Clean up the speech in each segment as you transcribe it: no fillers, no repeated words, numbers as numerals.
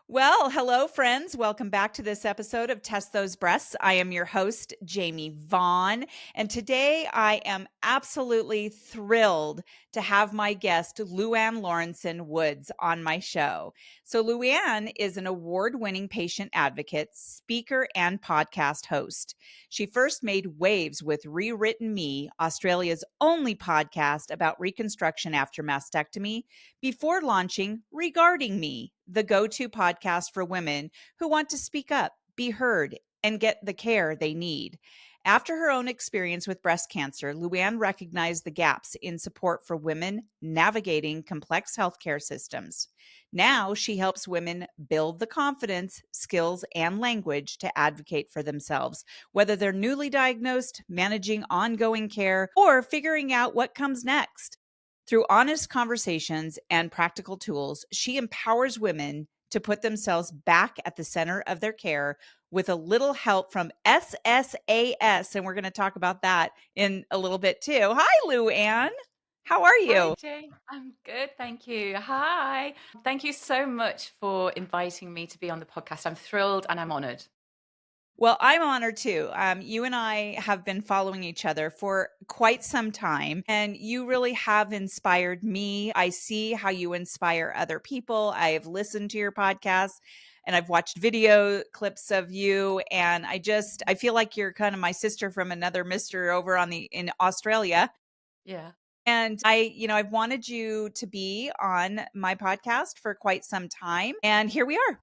Well, hello, friends. Welcome back to this episode of Test Those Breasts. I am your host, Jamie Vaughn. And today I am absolutely thrilled to have my guest, Luan Lawrenson-Woods, on my show. So, Luan is an award winning patient advocate, speaker, and podcast host. She first made waves with Rewritten Me, Australia's only podcast about reconstruction after mastectomy, before launching Regarding Me, the go to podcast for women who want to speak up, be heard, and get the care they need. After her own experience with breast cancer, Luann recognized the gaps in support for women navigating complex healthcare systems. Now she helps women build the confidence, skills, and language to advocate for themselves, whether they're newly diagnosed, managing ongoing care, or figuring out what comes next. Through honest conversations and practical tools, she empowers women to put themselves back at the center of their care with a little help from SSAS. And we're going to talk about that in a little bit too. Hi, Lou Ann. How are Hi, you? Jay. I'm good, thank you. Hi. Thank you so much for inviting me to be on the podcast. I'm thrilled and I'm honored. Well, I'm honored too. You and I have been following each other for quite some time, and you really have inspired me. I see how you inspire other people. I've listened to your podcast and I've watched video clips of you, and I feel like you're kind of my sister from another mister over in Australia. Yeah. And I've wanted you to be on my podcast for quite some time, and here we are.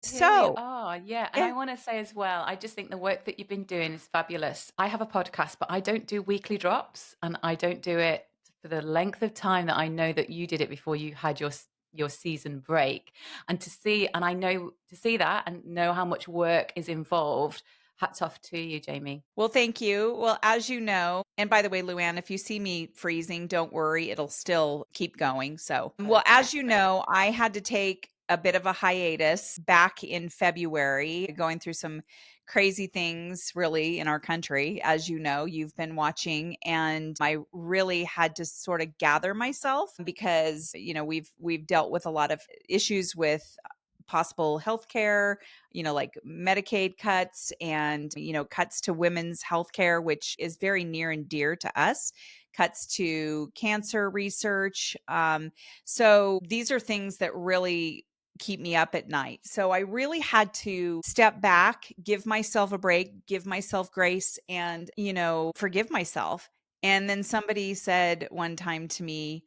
Here we So, are. Yeah. And yeah. I want to say as well, I just think the work that you've been doing is fabulous. I have a podcast, but I don't do weekly drops and I don't do it for the length of time that I know that you did it before you had your season break. And I know to see that and know how much work is involved. Hats off to you, Jamie. Well, thank you. Well, as you know, and by the way, Luann, if you see me freezing, don't worry, it'll still keep going. So, well, as Perfect. you know, I had to take a bit of a hiatus back in February, going through some crazy things really in our country. As you know, you've been watching, and I really had to sort of gather myself because, we've dealt with a lot of issues with possible health care, like Medicaid cuts and, cuts to women's health care, which is very near and dear to us, cuts to cancer research. So these are things that really keep me up at night. So I really had to step back, give myself a break, give myself grace, and, forgive myself. And then somebody said one time to me,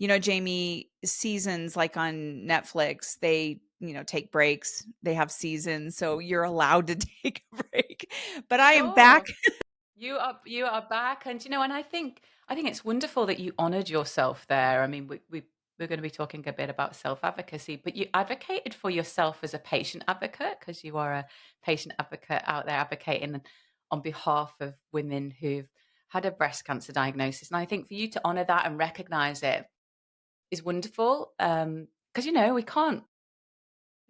Jamie, seasons like on Netflix, they, take breaks. They have seasons, so you're allowed to take a break. But I am back. Sure. You are back, and and I think it's wonderful that you honoured yourself there. I mean, we're going to be talking a bit about self advocacy, but you advocated for yourself as a patient advocate because you are a patient advocate out there advocating on behalf of women who've had a breast cancer diagnosis. And I think for you to honour that and recognise it is wonderful because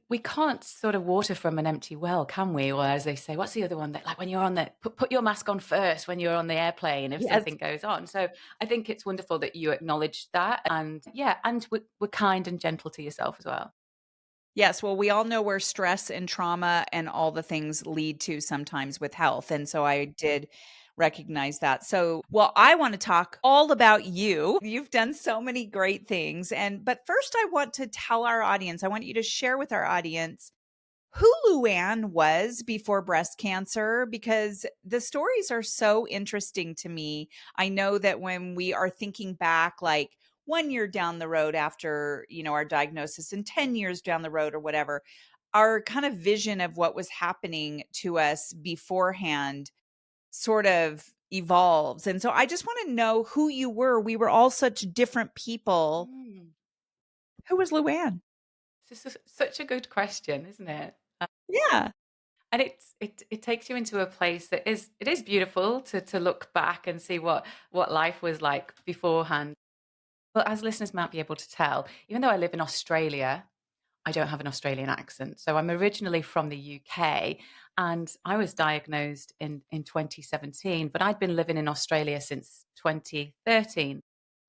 we can't sort of water from an empty well, can we? Or as they say, what's the other one that like when you're on the put your mask on first when you're on the airplane if Yes. something goes on. So I think it's wonderful that you acknowledge that and yeah, and we're kind and gentle to yourself as well. Yes, well, we all know where stress and trauma and all the things lead to sometimes with health, and so I did recognize that. So, well, I want to talk all about you. You've done so many great things, but first I want to tell our audience, I want you to share with our audience who Luann was before breast cancer because the stories are so interesting to me. I know that when we are thinking back, like 1 year down the road after, our diagnosis and 10 years down the road or whatever, our kind of vision of what was happening to us beforehand sort of evolves. And so I just want to know who you were. We were all such different people. Mm. Who was Luann? This is such a good question, isn't it? Yeah. And it takes you into a place that is beautiful to look back and see what life was like beforehand. But as listeners might be able to tell, even though I live in Australia, I don't have an Australian accent. So I'm originally from the UK and I was diagnosed in 2017, but I'd been living in Australia since 2013.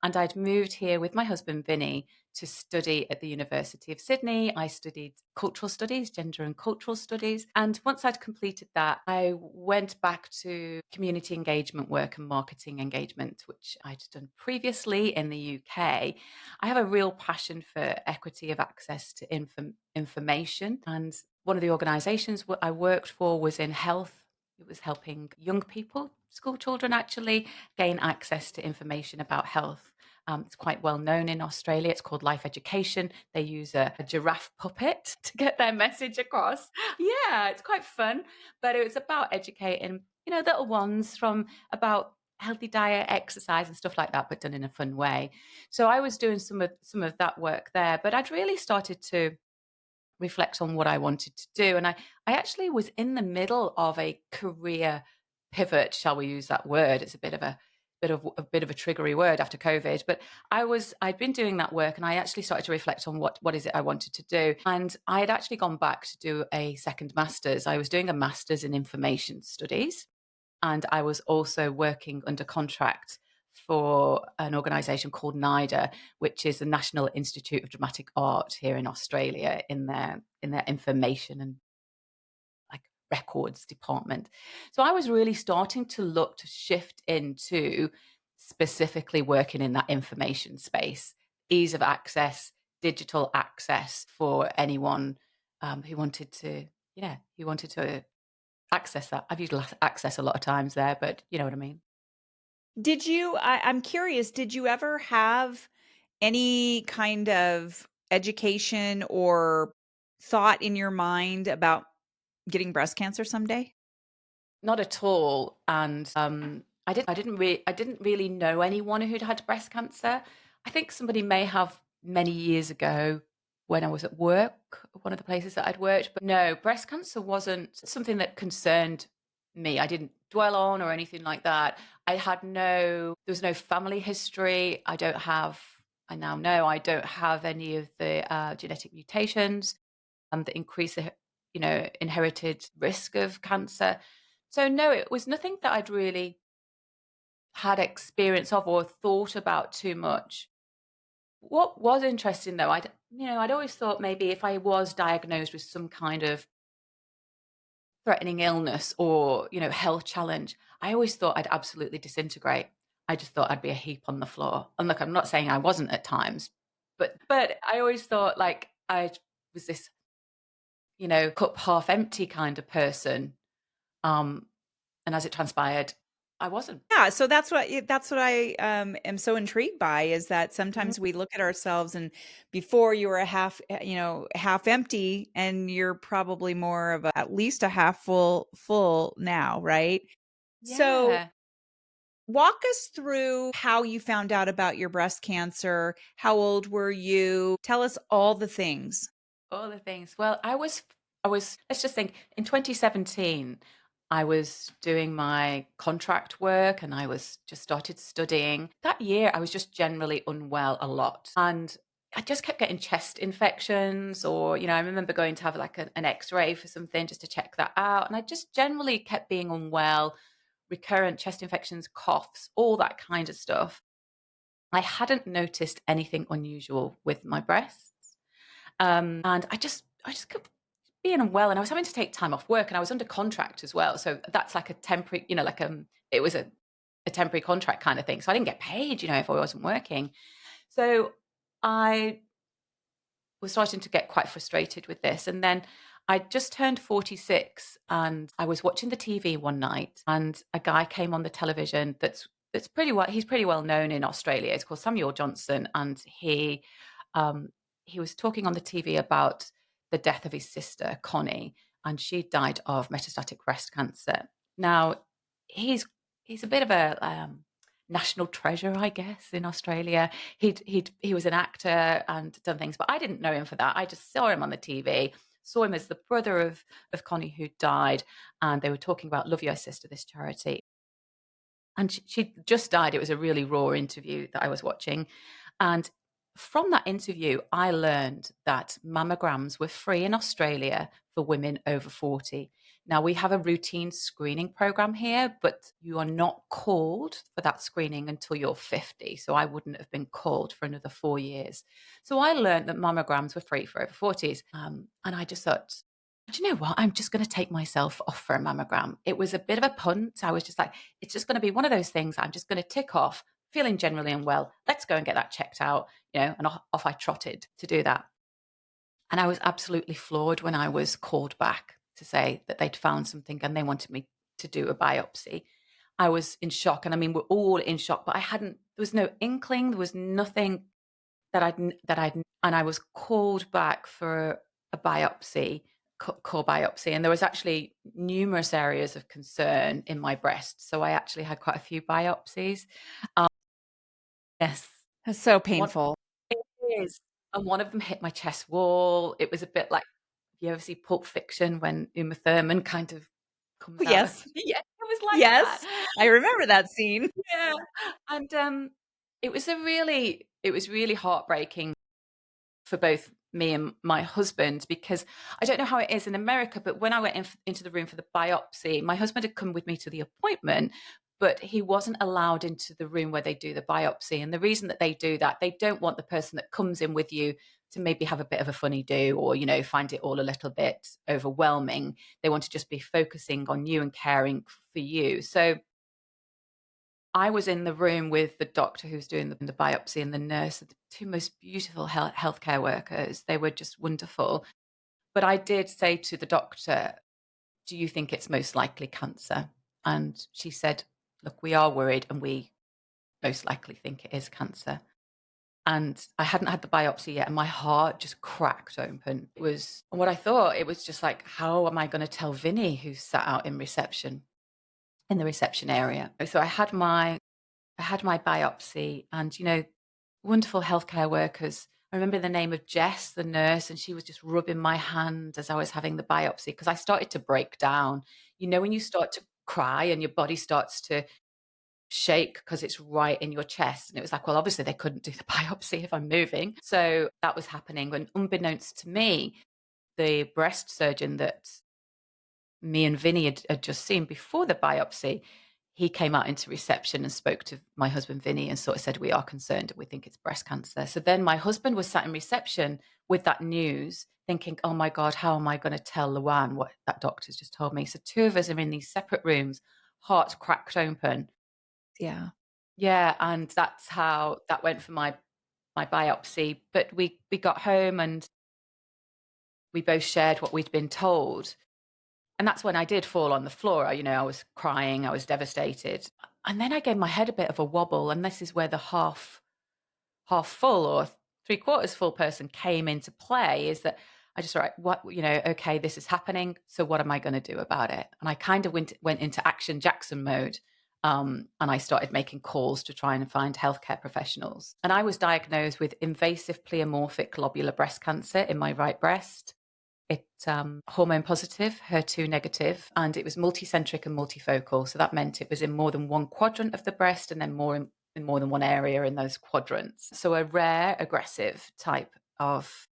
And I'd moved here with my husband, Vinny, to study at the University of Sydney. I studied cultural studies, gender and cultural studies. And once I'd completed that, I went back to community engagement work and marketing engagement, which I'd done previously in the UK. I have a real passion for equity of access to information. And one of the organizations I worked for was in health. It was helping young people, school children actually, gain access to information about health. It's quite well known in Australia. It's called Life Education. They use a giraffe puppet to get their message across. Yeah, it's quite fun. But it was about educating, little ones from about healthy diet, exercise, and stuff like that, but done in a fun way. So I was doing some of that work there. But I'd really started to reflect on what I wanted to do. And I actually was in the middle of a career pivot, shall we use that word? It's a bit of a triggery word after COVID, but I'd been doing that work and I actually started to reflect on what is it I wanted to do. And I had actually gone back to do a second master's. I was doing a master's in information studies. And I was also working under contract for an organisation called NIDA, which is the National Institute of Dramatic Art here in Australia, in their information and like records department. So I was really starting to look to shift into specifically working in that information space, ease of access, digital access for anyone who wanted to, access that. I've used access a lot of times there, but you know what I mean. I'm curious, did you ever have any kind of education or thought in your mind about getting breast cancer someday? Not at all. And I didn't really know anyone who'd had breast cancer. I think somebody may have many years ago when I was at work, one of the places that I'd worked. But no, breast cancer wasn't something that concerned me. I didn't dwell on or anything like that. There was no family history. I now know I don't have any of the genetic mutations that increase the inherited risk of cancer. So no, it was nothing that I'd really had experience of or thought about too much. What was interesting though, I'd always thought maybe if I was diagnosed with some kind of threatening illness or, health challenge, I always thought I'd absolutely disintegrate. I just thought I'd be a heap on the floor. And look, I'm not saying I wasn't at times, but I always thought like I was this, cup half empty kind of person. Um, and as it transpired, I wasn't. Yeah, so that's what I, am so intrigued by is that Mhm. sometimes we look at ourselves and before you were a half empty and you're probably more of at least a half full now, right? So Yeah. walk us through how you found out about your breast cancer. How old were you? Tell us all the things. All the things. Well, let's just think in 2017, I was doing my contract work and I was just started studying. That year, I was just generally unwell a lot. And I just kept getting chest infections, or, I remember going to have like an x ray for something just to check that out. And I just generally kept being unwell, recurrent chest infections, coughs, all that kind of stuff. I hadn't noticed anything unusual with my breasts. And I just kept being unwell, and I was having to take time off work, and I was under contract as well. So that's like a temporary, it was a temporary contract kind of thing. So I didn't get paid, if I wasn't working. So I was starting to get quite frustrated with this. And then I just turned 46 and I was watching the TV one night and a guy came on the television he's pretty well known in Australia. It's called Samuel Johnson. And um he was talking on the TV about the death of his sister, Connie, and she died of metastatic breast cancer. Now, he's he's a bit of a national treasure, I guess, in Australia. He was an actor and done things, but I didn't know him for that. I just saw him on the TV, saw him as the brother of Connie who died, and they were talking about Love Your Sister, this charity. And she just died. It was a really raw interview that I was watching, and from that interview, I learned that mammograms were free in Australia for women over 40. Now, we have a routine screening program here, but you are not called for that screening until you're 50. So I wouldn't have been called for another 4 years. So I learned that mammograms were free for over 40s. And I just thought, do you know what? I'm just going to take myself off for a mammogram. It was a bit of a punt. I was just like, it's just going to be one of those things I'm just going to tick off, feeling generally unwell. Let's go and get that checked out, and off I trotted to do that. And I was absolutely floored when I was called back to say that they'd found something and they wanted me to do a biopsy. I was in shock. And I mean, we're all in shock, but there was no inkling, there was nothing and I was called back for a biopsy, core biopsy. And there was actually numerous areas of concern in my breast. So I actually had quite a few biopsies. Um, yes. That's so One, painful. it is. And one of them hit my chest wall. It was a bit like, if you ever see Pulp Fiction when Uma Thurman kind of comes out of, Yes. yeah, it was like that. Yes. I remember that scene. Yeah. And it was really heartbreaking for both me and my husband, because I don't know how it is in America, but when I went into the room for the biopsy, my husband had come with me to the appointment, but he wasn't allowed into the room where they do the biopsy. And the reason that they do that, they don't want the person that comes in with you to maybe have a bit of a funny do, or, find it all a little bit overwhelming. They want to just be focusing on you and caring for you. So I was in the room with the doctor who's doing the biopsy and the nurse, the two most beautiful healthcare workers. They were just wonderful. But I did say to the doctor, do you think it's most likely cancer? And she said, look, we are worried and we most likely think it is cancer. And I hadn't had the biopsy yet, and my heart just cracked open. It was what I thought. It was just like, how am I going to tell Vinny, who sat out in the reception area? So I had my biopsy, and wonderful healthcare workers. I remember the name of Jess, the nurse, and she was just rubbing my hand as I was having the biopsy, because I started to break down. When you start to cry and your body starts to shake because it's right in your chest. And it was like, well, obviously they couldn't do the biopsy if I'm moving. So that was happening. And unbeknownst to me, the breast surgeon that me and Vinny had just seen before the biopsy, he came out into reception and spoke to my husband Vinny and sort of said, we are concerned, we think it's breast cancer. So then my husband was sat in reception with that news thinking, oh my God, how am I going to tell Luan what that doctor's just told me? So two of us are in these separate rooms, hearts cracked open. Yeah. Yeah, and that's how that went for my biopsy. But we got home and we both shared what we'd been told. And that's when I did fall on the floor. I was crying, I was devastated. And then I gave my head a bit of a wobble. And this is where the half full or three-quarters full person came into play, is that I just thought, okay, this is happening. So what am I going to do about it? And I kind of went into Action Jackson mode. And I started making calls to try and find healthcare professionals. And I was diagnosed with invasive pleomorphic lobular breast cancer in my right breast. It's hormone positive, HER2 negative, and it was multicentric and multifocal. So that meant it was in more than one quadrant of the breast, and then in more than one area in those quadrants. So a rare, aggressive type of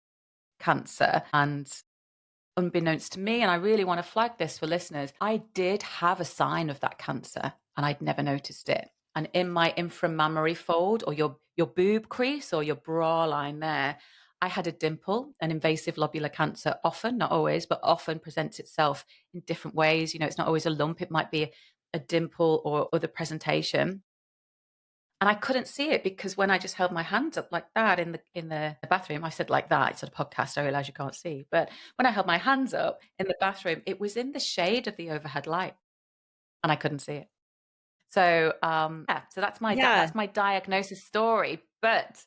cancer. And unbeknownst to me, and I really want to flag this for listeners, I did have a sign of that cancer and I'd never noticed it. And in my inframammary fold, or your boob crease or your bra line there, I had a dimple. An invasive lobular cancer often, not always, but often presents itself in different ways. It's not always a lump. It might be a dimple or other presentation. And I couldn't see it because when I just held my hands up like that in the bathroom, I said like that, it's a podcast, I realize you can't see. But when I held my hands up in the bathroom, it was in the shade of the overhead light and I couldn't see it. So yeah, so that's Yeah. my diagnosis story. But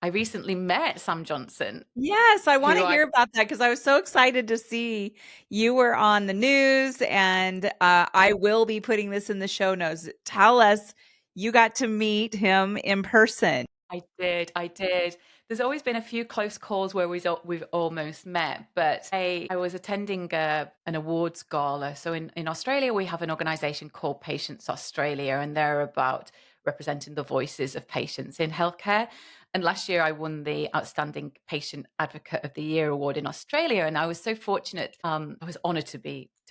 I recently met Sam Johnson, Yes, I who wanna hear about that because I was so excited to see you were on the news, and, I will be putting this in the show notes. Tell us you got to meet him in person. I did. There's always been a few close calls where we've almost met, but I was attending an awards gala. So in Australia, we have an organisation called Patients Australia, and they're about representing the voices of patients in healthcare. And last year I won the Outstanding Patient Advocate of the Year award in Australia. And I was so fortunate. I was honored to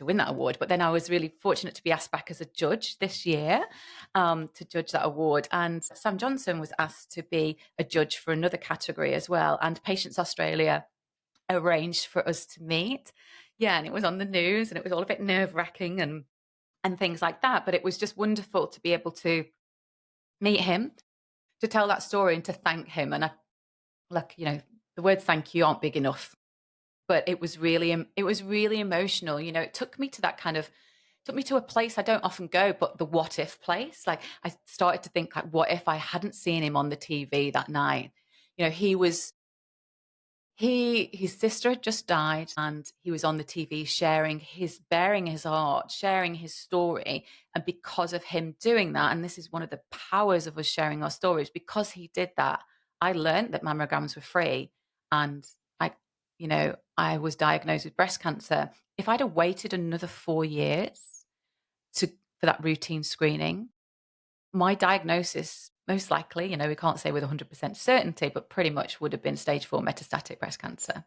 win that award. But then I was really fortunate to be asked back as a judge this year to judge that award. And Sam Johnson was asked to be a judge for another category as well. And Patients Australia arranged for us to meet. Yeah, and it was on the news, and it was all a bit nerve-wracking and things like that. But it was just wonderful to be able to meet him, to tell that story and to thank him. And the words thank you aren't big enough, but it was really emotional. It took me to that took me to a place I don't often go, but the what if place. Like, I started to think, like, what if I hadn't seen him on the TV that night? He was his sister had just died, and he was on the TV bearing his heart, sharing his story. And because of him doing that, and this is one of the powers of us sharing our stories, because he did that, I learned that mammograms were free. And I was diagnosed with breast cancer. If I'd have waited another 4 years for that routine screening, my diagnosis, most likely, we can't say with 100% certainty, but pretty much would have been stage 4 metastatic breast cancer.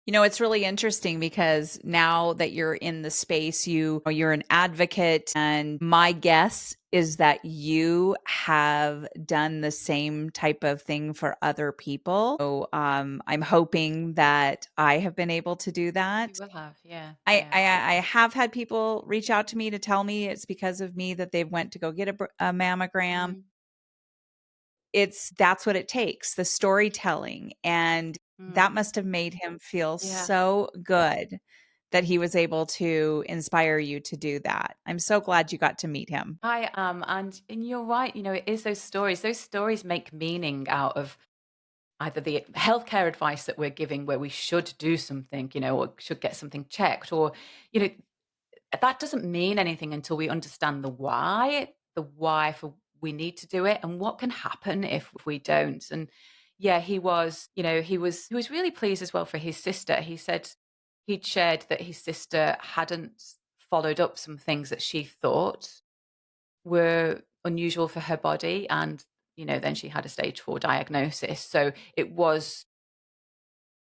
It's really interesting because now that you're in the space, you're an advocate, and my guess is that you have done the same type of thing for other people. So I'm hoping that I have been able to do You that. will have, yeah, I, yeah. I I have had people reach out to me to tell me it's because of me that they went to go get a mammogram. Mm, That's what it takes, the storytelling, and that mm, must have made him feel yeah. so good that he was able to inspire you to do that. I'm so glad you got to meet him. I am, and you're right. It is those stories. Those stories make meaning out of either the healthcare advice that we're giving, where we should do something, or should get something checked, or you know, that doesn't mean anything until we understand the why for we need to do it, and what can happen if we don't. And yeah, he was really pleased as well for his sister. He said he'd shared that his sister hadn't followed up some things that she thought were unusual for her body, and then she had a stage 4 diagnosis. So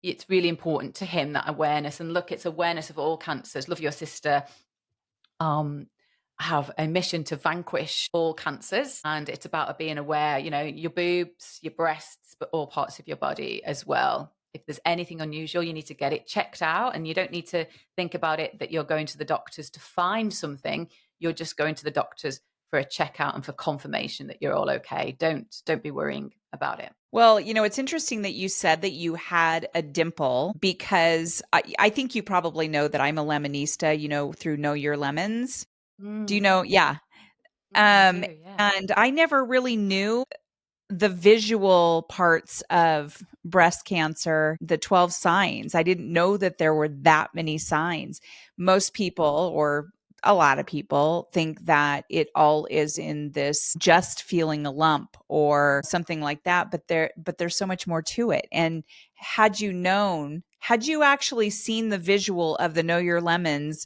it's really important to him, that awareness. And look, it's awareness of all cancers. Love Your Sister um, have a mission to vanquish all cancers, and it's about being aware, your boobs, your breasts, but all parts of your body as well. If there's anything unusual, you need to get it checked out, and you don't need to think about it that you're going to the doctors to find something. You're just going to the doctors for a checkout and for confirmation that you're all okay. Don't be worrying about it. Well, it's interesting that you said that you had a dimple because I think you probably know that I'm a lemonista, through Know Your Lemons. Do you Mm, know? Yeah. I Um, do, yeah. and I never really knew the visual parts of breast cancer, the 12 signs. I didn't know that there were that many signs. Most people, or a lot of people, think that it all is in this just feeling a lump or something like that, but there's so much more to it. And had you actually seen the visual of the Know Your Lemons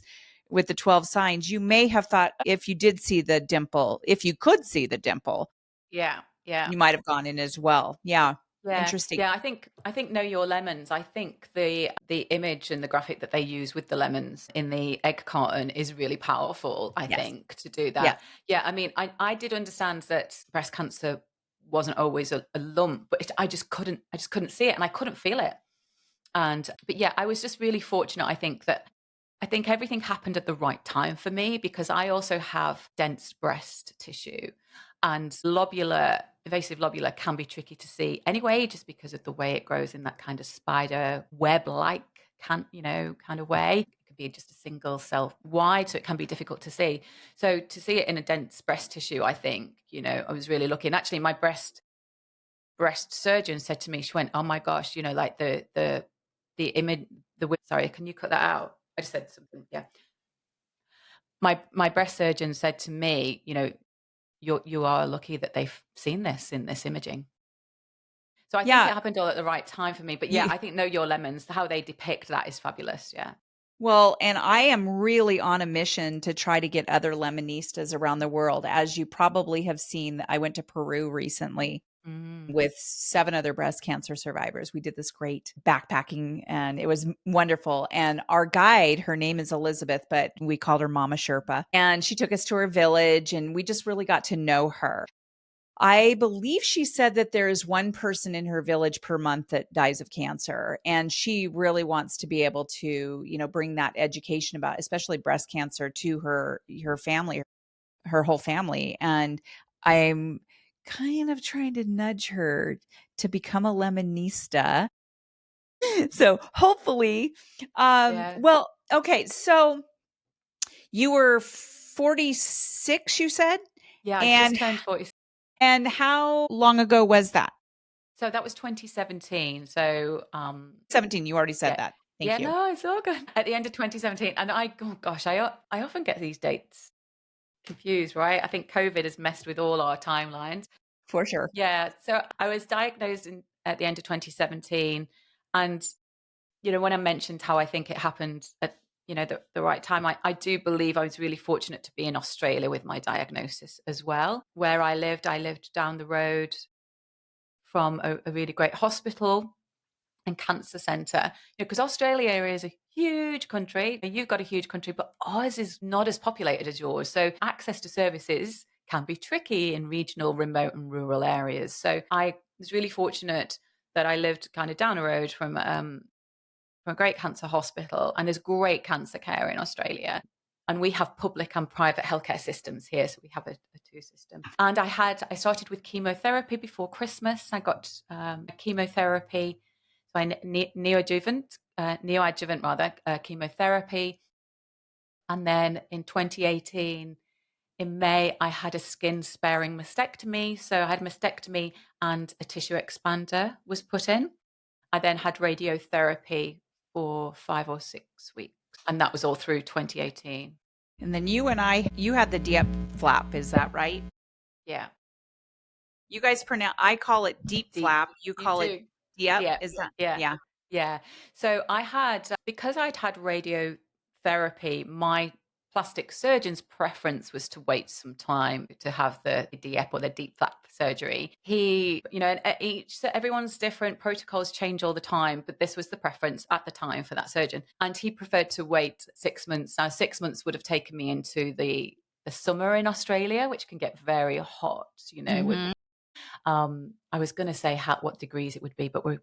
with the 12 signs, you may have thought, if you did see the dimple, if you could see the dimple, Yeah, yeah. you might have gone in as well. Yeah. Yeah, Interesting. yeah. I think Know Your Lemons. I think the image and the graphic that they use with the lemons in the egg carton is really powerful. I Yes. think, to do Yes. that. Yeah, I mean, I did understand that breast cancer wasn't always a lump, but I just couldn't see it, and I couldn't feel it. But yeah, I was just really fortunate. I think everything happened at the right time for me, because I also have dense breast tissue, and invasive lobular can be tricky to see anyway, just because of the way it grows in that kind of spider web-like kind of way. It could be just a single cell wide, so it can be difficult to see. So to see it in a dense breast tissue, I think, I was really lucky. And actually, my breast surgeon said to me, she went, "Oh my gosh, like the image, sorry, can you cut that out? I just said something. Yeah. My breast surgeon said to me, you are lucky that they've seen this in this imaging." So I think it Yeah. happened all at the right time for me. But yeah, You, I think Know Your Lemons, how they depict that is fabulous. Yeah. well, and I am really on a mission to try to get other lemonistas around the world. As you probably have seen, I went to Peru recently. Mm. with 7 other breast cancer survivors. We did this great backpacking and it was wonderful. And our guide, her name is Elizabeth, but we called her Mama Sherpa. And she took us to her village and we just really got to know her. I believe she said that there is one person in her village per month that dies of cancer. And she really wants to be able to, bring that education about, especially breast cancer, to her family, her whole family. And I'm kind of trying to nudge her to become a lemonista. So hopefully, Yeah. well, okay. So you were 46, you said? Yeah, I just And turned 40. and how long ago was that? So that was 2017. So, 17, you already said yeah. that. Yeah, Thank you. no, it's all good. At the end of 2017, and oh gosh, I often get these dates confused, right? I think COVID has messed with all our timelines. For sure. Yeah, so I was diagnosed at the end of 2017, and when I mentioned how I think it happened at the right time, I do believe I was really fortunate to be in Australia with my diagnosis as well. Where I lived down the road from a really great hospital and cancer center. Because Australia is a huge country. You've got a huge country, but ours is not as populated as yours. So access to services can be tricky in regional, remote, and rural areas. So I was really fortunate that I lived kind of down the road from a great cancer hospital, and there's great cancer care in Australia. And we have public and private healthcare systems here, so we have a two system. And I started with chemotherapy before Christmas. I got chemotherapy, so neoadjuvant rather chemotherapy, and then in 2018. In May, I had a skin sparing mastectomy. So I had a mastectomy and a tissue expander was put in. I then had radiotherapy for 5 or 6 weeks, and that was all through 2018. And then you had the DIEP flap, is that right? Yeah, You guys pronounce, I call it deep deep. flap. You You call it do. DIEP. Yeah, Is that, yeah, yeah. yeah. So I had, because I'd had radiotherapy, my plastic surgeon's preference was to wait some time to have the DIEP or the deep flap surgery. He, and everyone's different, protocols change all the time, but this was the preference at the time for that surgeon. And he preferred to wait 6 months. Now, 6 months would have taken me into the summer in Australia, which can get very hot, with Mhm. I was going to say what degrees it would be, but we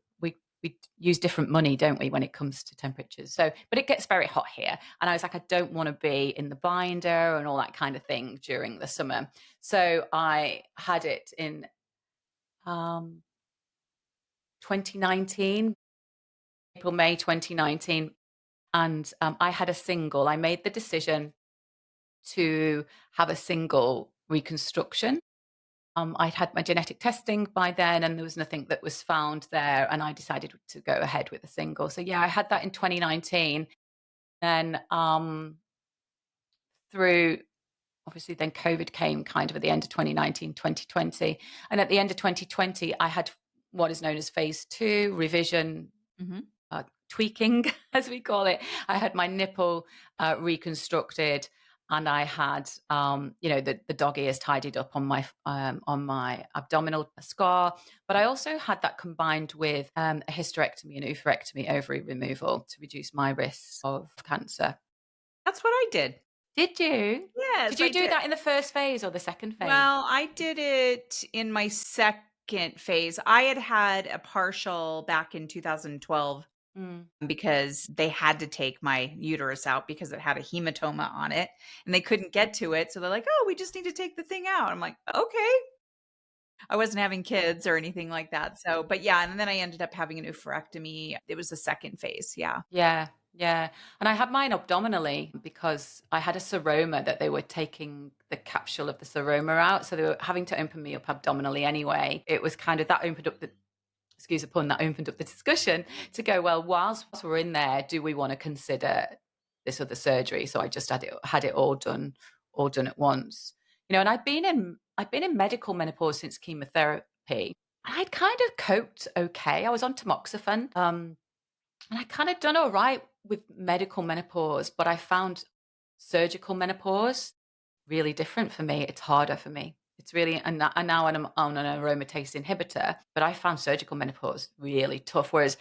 use different money, don't we, when it comes to temperatures? So, but it gets very hot here, and I was like, I don't want to be in the binder and all that kind of thing during the summer. So I had it in 2019, April, May 2019, and I had a single. I made the decision to have a single reconstruction. I'd had my genetic testing by then, and there was nothing that was found there, and I decided to go ahead with a single. So yeah, I had that in 2019. Then through obviously then COVID came kind of at the end of 2019, 2020, and at the end of 2020, I had what is known as phase two revision. Mhm. Tweaking, as we call it. I had my nipple reconstructed, and I had, the dog ears tidied up on my abdominal scar. But I also had that combined with a hysterectomy and oophorectomy, ovary removal, to reduce my risk of cancer. That's what I did. Did you? Did Yes, you I do did. that in the first phase or the second phase? Well, I did it in my second phase. I had a partial back in 2012 Mm. because they had to take my uterus out because it had a hematoma on it and they couldn't get to it. So they're like, oh, we just need to take the thing out. I'm like, okay. I wasn't having kids or anything like that. So, but yeah, and then I ended up having an oophorectomy. It was the second phase. Yeah. Yeah, yeah. And I had mine abdominally because I had a seroma that they were taking the capsule of the seroma out. So they were having to open me up abdominally anyway. It was kind of that opened up the, excuse the pun, that opened up the discussion to go, well, whilst we're in there, do we want to consider this other surgery? So I just had it all done at once. And I'd been in medical menopause since chemotherapy. I'd kind of coped okay. I was on tamoxifen. And I kind of done all right with medical menopause, but I found surgical menopause really different for me. It's harder for me. It's really, and now I'm on an aromatase inhibitor, but I found surgical menopause really tough. Whereas,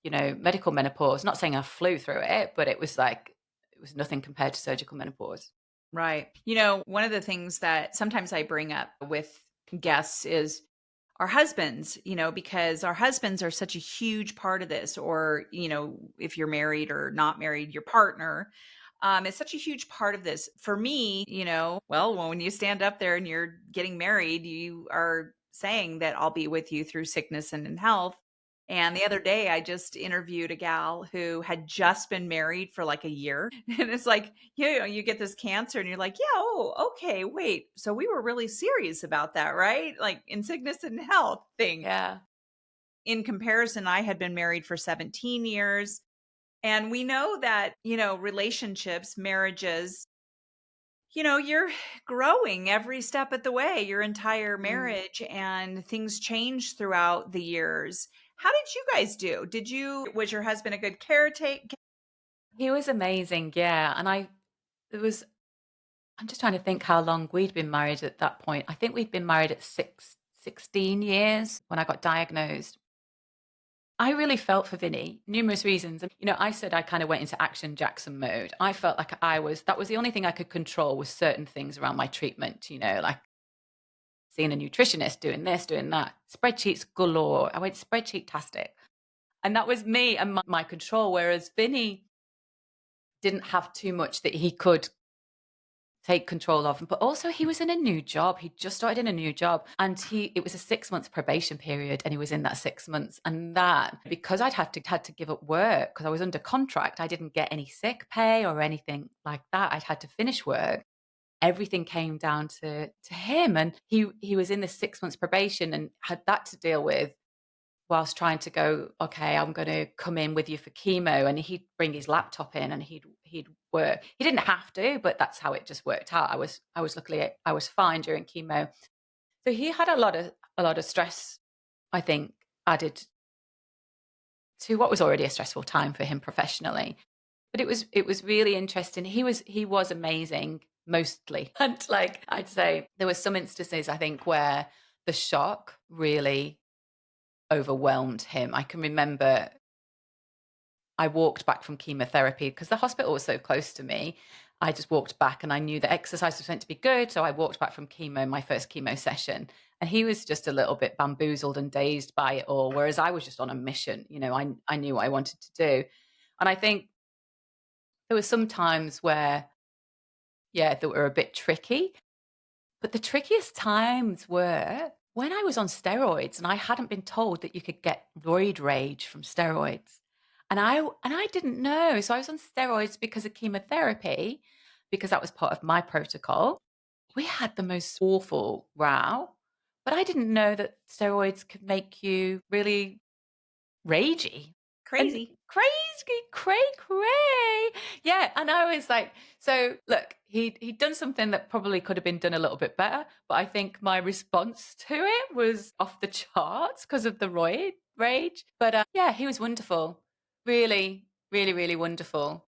medical menopause, not saying I flew through it, but it was like, it was nothing compared to surgical menopause. Right. One of the things that sometimes I bring up with guests is our husbands, because our husbands are such a huge part of this, or, if you're married or not married, your partner, is such a huge part of this. For me, well, when you stand up there and you're getting married, you are saying that I'll be with you through sickness and in health. And the other day, I just interviewed a gal who had just been married for like a year. And it's like, you get this cancer, and you're like, yeah, oh, okay, wait. So we were really serious about that, right? Like in sickness and health thing. Yeah. In comparison, I had been married for 17 years. And we know that, relationships, marriages, you're growing every step of the way, your entire Mm. marriage, and things change throughout the years. How did you guys do? Was your husband a good caretaker? He was amazing, yeah. And there was, I'm just trying to think how long we'd been married at that point. I think we'd been married at 16 years when I got diagnosed. I really felt for Vinny, numerous reasons. And, I said I kind of went into Action Jackson mode. I felt like that was the only thing I could control, was certain things around my treatment, like seeing a nutritionist, doing this, doing that, spreadsheets galore. I went spreadsheet-tastic. And that was me and my control. Whereas Vinny didn't have too much that he could take control of. But also he was in a new job. He just started in a new job, and it was a 6 month probation period, and he was in that 6 months. And that, because had to give up work because I was under contract, I didn't get any sick pay or anything like that. I'd had to finish work. Everything came down to him. And he was in this 6 months probation and had that to deal with, whilst trying to go, okay, I'm going to come in with you for chemo. And he'd bring his laptop in and he'd work. He didn't have to, but that's how it just worked out. Luckily, I was fine during chemo. So he had a lot of stress, I think, added to what was already a stressful time for him professionally. But it was really interesting. He was amazing mostly. And like I'd say, there were some instances, I think, where the shock really overwhelmed him. I can remember I walked back from chemotherapy because the hospital was so close to me. I just walked back, and I knew that exercise was meant to be good. So I walked back from chemo, my first chemo session. And he was just a little bit bamboozled and dazed by it all. Whereas I was just on a mission. I knew what I wanted to do. And I think there were some times where, yeah, that were a bit tricky. But the trickiest times were when I was on steroids and I hadn't been told that you could get roid rage from steroids. And I didn't know. So I was on steroids because of chemotherapy, because that was part of my protocol. We had the most awful row, but I didn't know that steroids could make you really ragey and Crazy. crazy, cray. Yeah, and I was like, so look, he'd done something that probably could have been done a little bit better, but I think my response to it was off the charts because of the roid rage. But yeah, he was wonderful, really, really, really wonderful.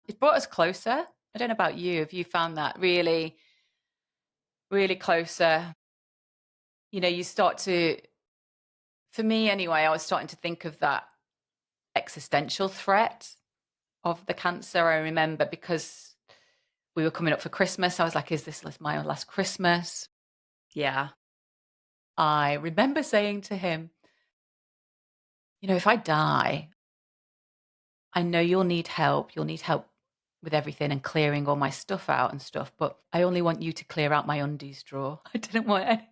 It brought us closer. I don't know about you. Have you found that really, really closer? You start to, for me anyway, I was starting to think of that existential threat of the cancer. I remember because we were coming up for Christmas. I was like, is this my last Christmas? Yeah. I remember saying to him, if I die, I know you'll need help. You'll need help with everything and clearing all my stuff out and stuff, but I only want you to clear out my undies drawer. I didn't want any.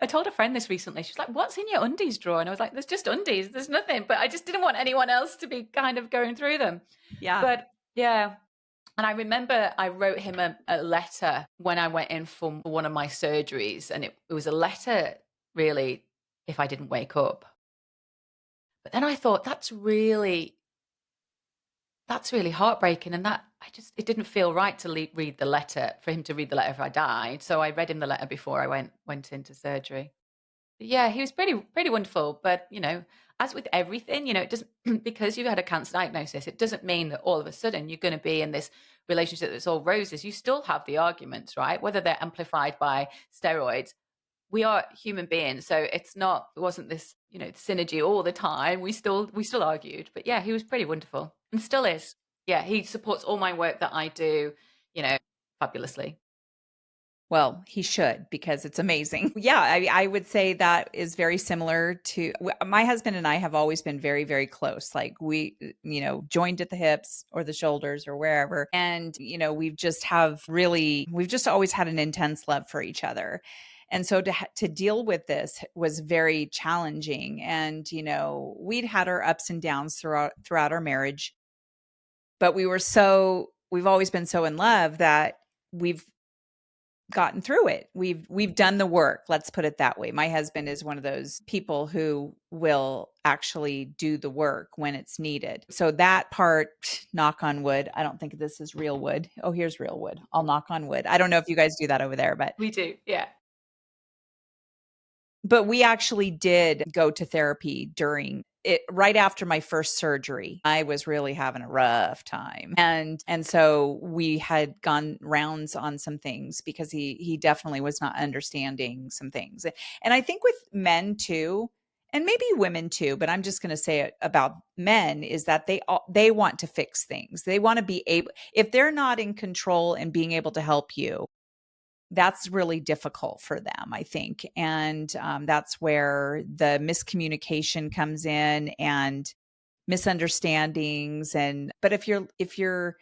I told a friend this recently. She's like, what's in your undies drawer? And I was like, there's just undies. There's nothing. But I just didn't want anyone else to be kind of going through them. Yeah. But yeah. And I remember I wrote him a letter when I went in for one of my surgeries. And it was a letter, really, if I didn't wake up. But then I thought, that's really heartbreaking. And it didn't feel right to read the letter, for him to read the letter if I died. So I read him the letter before I went into surgery. Yeah, he was pretty wonderful. But as with everything, it doesn't because you've had a cancer diagnosis, it doesn't mean that all of a sudden you're going to be in this relationship that's all roses. You still have the arguments, right? Whether they're amplified by steroids. We are human beings, so it wasn't this, synergy all the time. We still argued. But yeah, he was pretty wonderful and still is. Yeah, he supports all my work that I do, you know, fabulously. Well, he should because it's amazing. Yeah, I would say that is very similar to my husband and I have always been very, very close. Like we, joined at the hips or the shoulders or wherever. And, we've just always had an intense love for each other. And so to deal with this was very challenging. And, we'd had our ups and downs throughout our marriage, but we've always been so in love that we've gotten through it. We've done the work. Let's put it that way. My husband is one of those people who will actually do the work when it's needed. So that part, knock on wood. I don't think this is real wood. Oh, here's real wood. I'll knock on wood. I don't know if you guys do that over there, but We do, yeah. we actually did go to therapy during it right after my first surgery. I was really having a rough time. And so we had gone rounds on some things because he definitely was not understanding some things. And I think with men too, and maybe women too, but I'm just going to say it about men is that they want to fix things. They want to be able, if they're not in control and being able to help you, that's really difficult for them, I think. And that's where the miscommunication comes in and misunderstandings. But if you're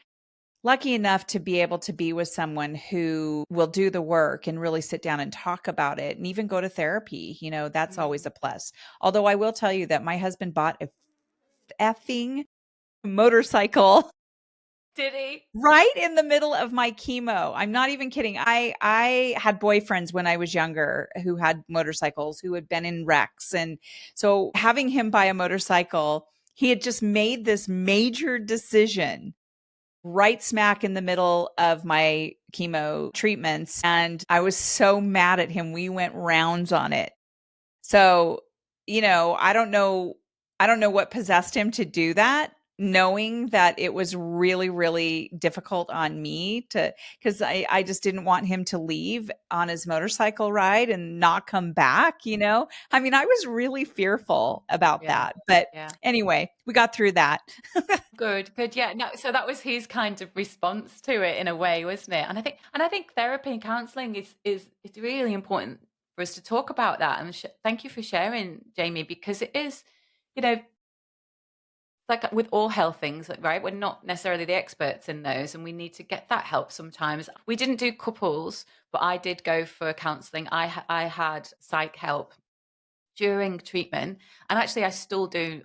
lucky enough to be able to be with someone who will do the work and really sit down and talk about it and even go to therapy, that's always Mm. a plus. Although I will tell you that my husband bought a effing motorcycle Did he? right in the middle of my chemo. I'm not even kidding. I had boyfriends when I was younger who had motorcycles, who had been in wrecks. And so having him buy a motorcycle, he had just made this major decision right smack in the middle of my chemo treatments. And I was so mad at him. We went rounds on it. So, I don't know what possessed him to do that, knowing that it was really, really difficult on me because I just didn't want him to leave on his motorcycle ride and not come back. I mean, I was really fearful about Yeah, that. But yeah. anyway, we got through that. Good, good. Yeah. No, so that was his kind of response to it in a way, wasn't it? And I think therapy and counseling is it's really important for us to talk about that. And thank you for sharing, Jamie, because it is, like with all health things, like, right? We're not necessarily the experts in those, and we need to get that help sometimes. We didn't do couples, but I did go for counseling. I had psych help during treatment, and actually I still do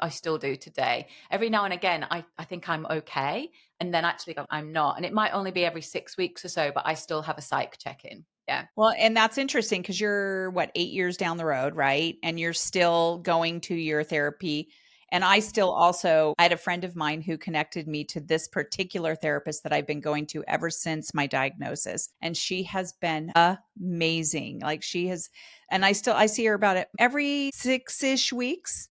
today. Every now and again I think I'm okay, and then actually I'm not, and it might only be every 6 weeks or so, but I still have a psych check-in. Yeah. Well, and that's interesting because you're what, 8 years down the road, right? And you're still going to your therapy. And I had a friend of mine who connected me to this particular therapist that I've been going to ever since my diagnosis. And she has been amazing. Like and I see her about it every 6-ish weeks.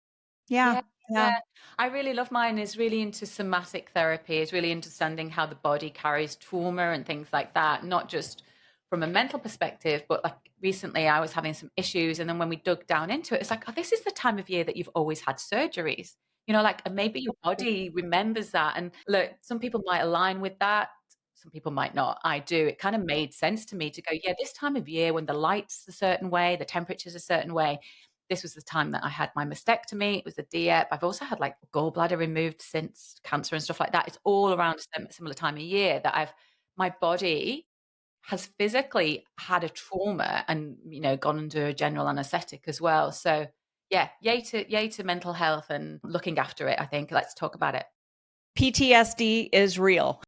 Yeah. Yeah, Yeah. yeah. I really love mine is really into somatic therapy, is really understanding how the body carries trauma and things like that, not just from a mental perspective, but like recently I was having some issues. And then when we dug down into it, it's like, oh, this is the time of year that you've always had surgeries. Like, and maybe your body remembers that. And look, some people might align with that. Some people might not. I do. It kind of made sense to me to go, yeah, this time of year when the light's a certain way, the temperature's a certain way, this was the time that I had my mastectomy. It was a DIEP. I've also had like gallbladder removed since cancer and stuff like that. It's all around a similar time of year that my body has physically had a trauma and, gone under a general anesthetic as well. So yeah, yay to mental health and looking after it, I think. Let's talk about it. PTSD is real.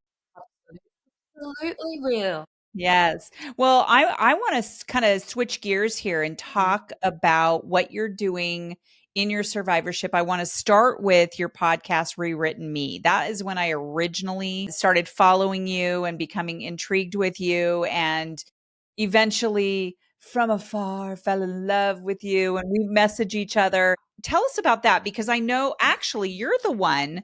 Absolutely real. Yes. Well, I want to kind of switch gears here and Mm. talk about what you're doing in your survivorship. I want to start with your podcast, Rewritten Me. That is when I originally started following you and becoming intrigued with you and eventually from afar fell in love with you and we message each other. Tell us about that because I know actually you're the one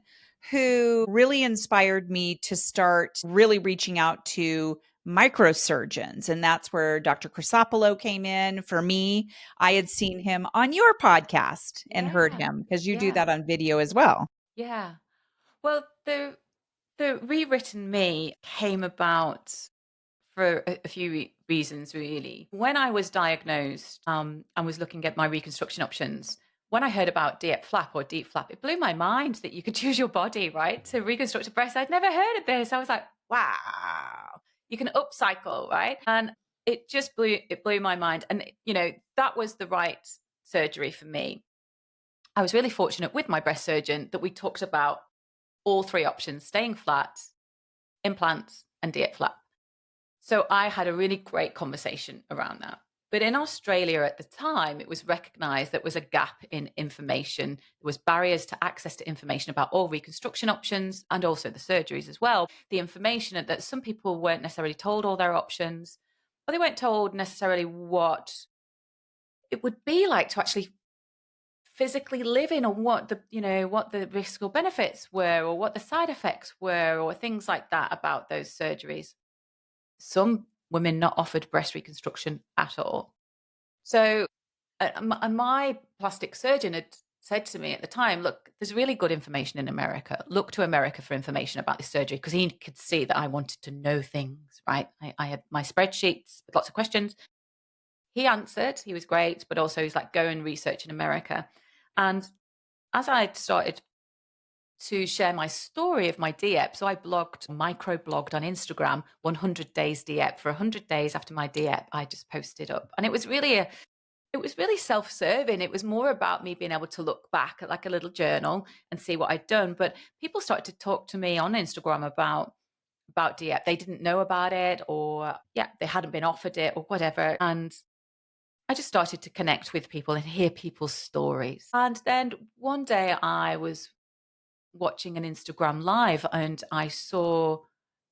who really inspired me to start really reaching out to microsurgeons. And that's where Dr. Crisopolo came in. For me, I had seen him on your podcast and heard Yeah. him because you do Yeah. that on video as well. Yeah. Well, the rewritten me came about for a few reasons, really. When I was diagnosed and was looking at my reconstruction options, when I heard about DIEP flap or deep flap, it blew my mind that you could choose your body, right, to reconstruct a breast. I'd never heard of this. I was like, wow, you can upcycle, right? And it blew my mind. And that was the right surgery for me. I was really fortunate with my breast surgeon that we talked about all three options: staying flat, implants, and DIEP flap. So I had a really great conversation around that. But in Australia at the time, it was recognized there was a gap in information. There was barriers to access to information about all reconstruction options and also the surgeries as well. The information that some people weren't necessarily told all their options, or they weren't told necessarily what it would be like to actually physically live in, or what the risks or benefits were, or what the side effects were, or things like that about those surgeries. Some women not offered breast reconstruction at all. So, my plastic surgeon had said to me at the time, look, there's really good information in America. Look to America for information about this surgery, because he could see that I wanted to know things, right? I had my spreadsheets with lots of questions. He answered, he was great, but also he's like, go and research in America. And as I started to share my story of my DIEP. So I micro-blogged on Instagram, 100 days DIEP. For 100 days after my DIEP, I just posted up. And it was really self-serving. It was more about me being able to look back at like a little journal and see what I'd done. But people started to talk to me on Instagram about DIEP. They didn't know about it, or they hadn't been offered it or whatever. And I just started to connect with people and hear people's stories. And then one day I was watching an Instagram live and I saw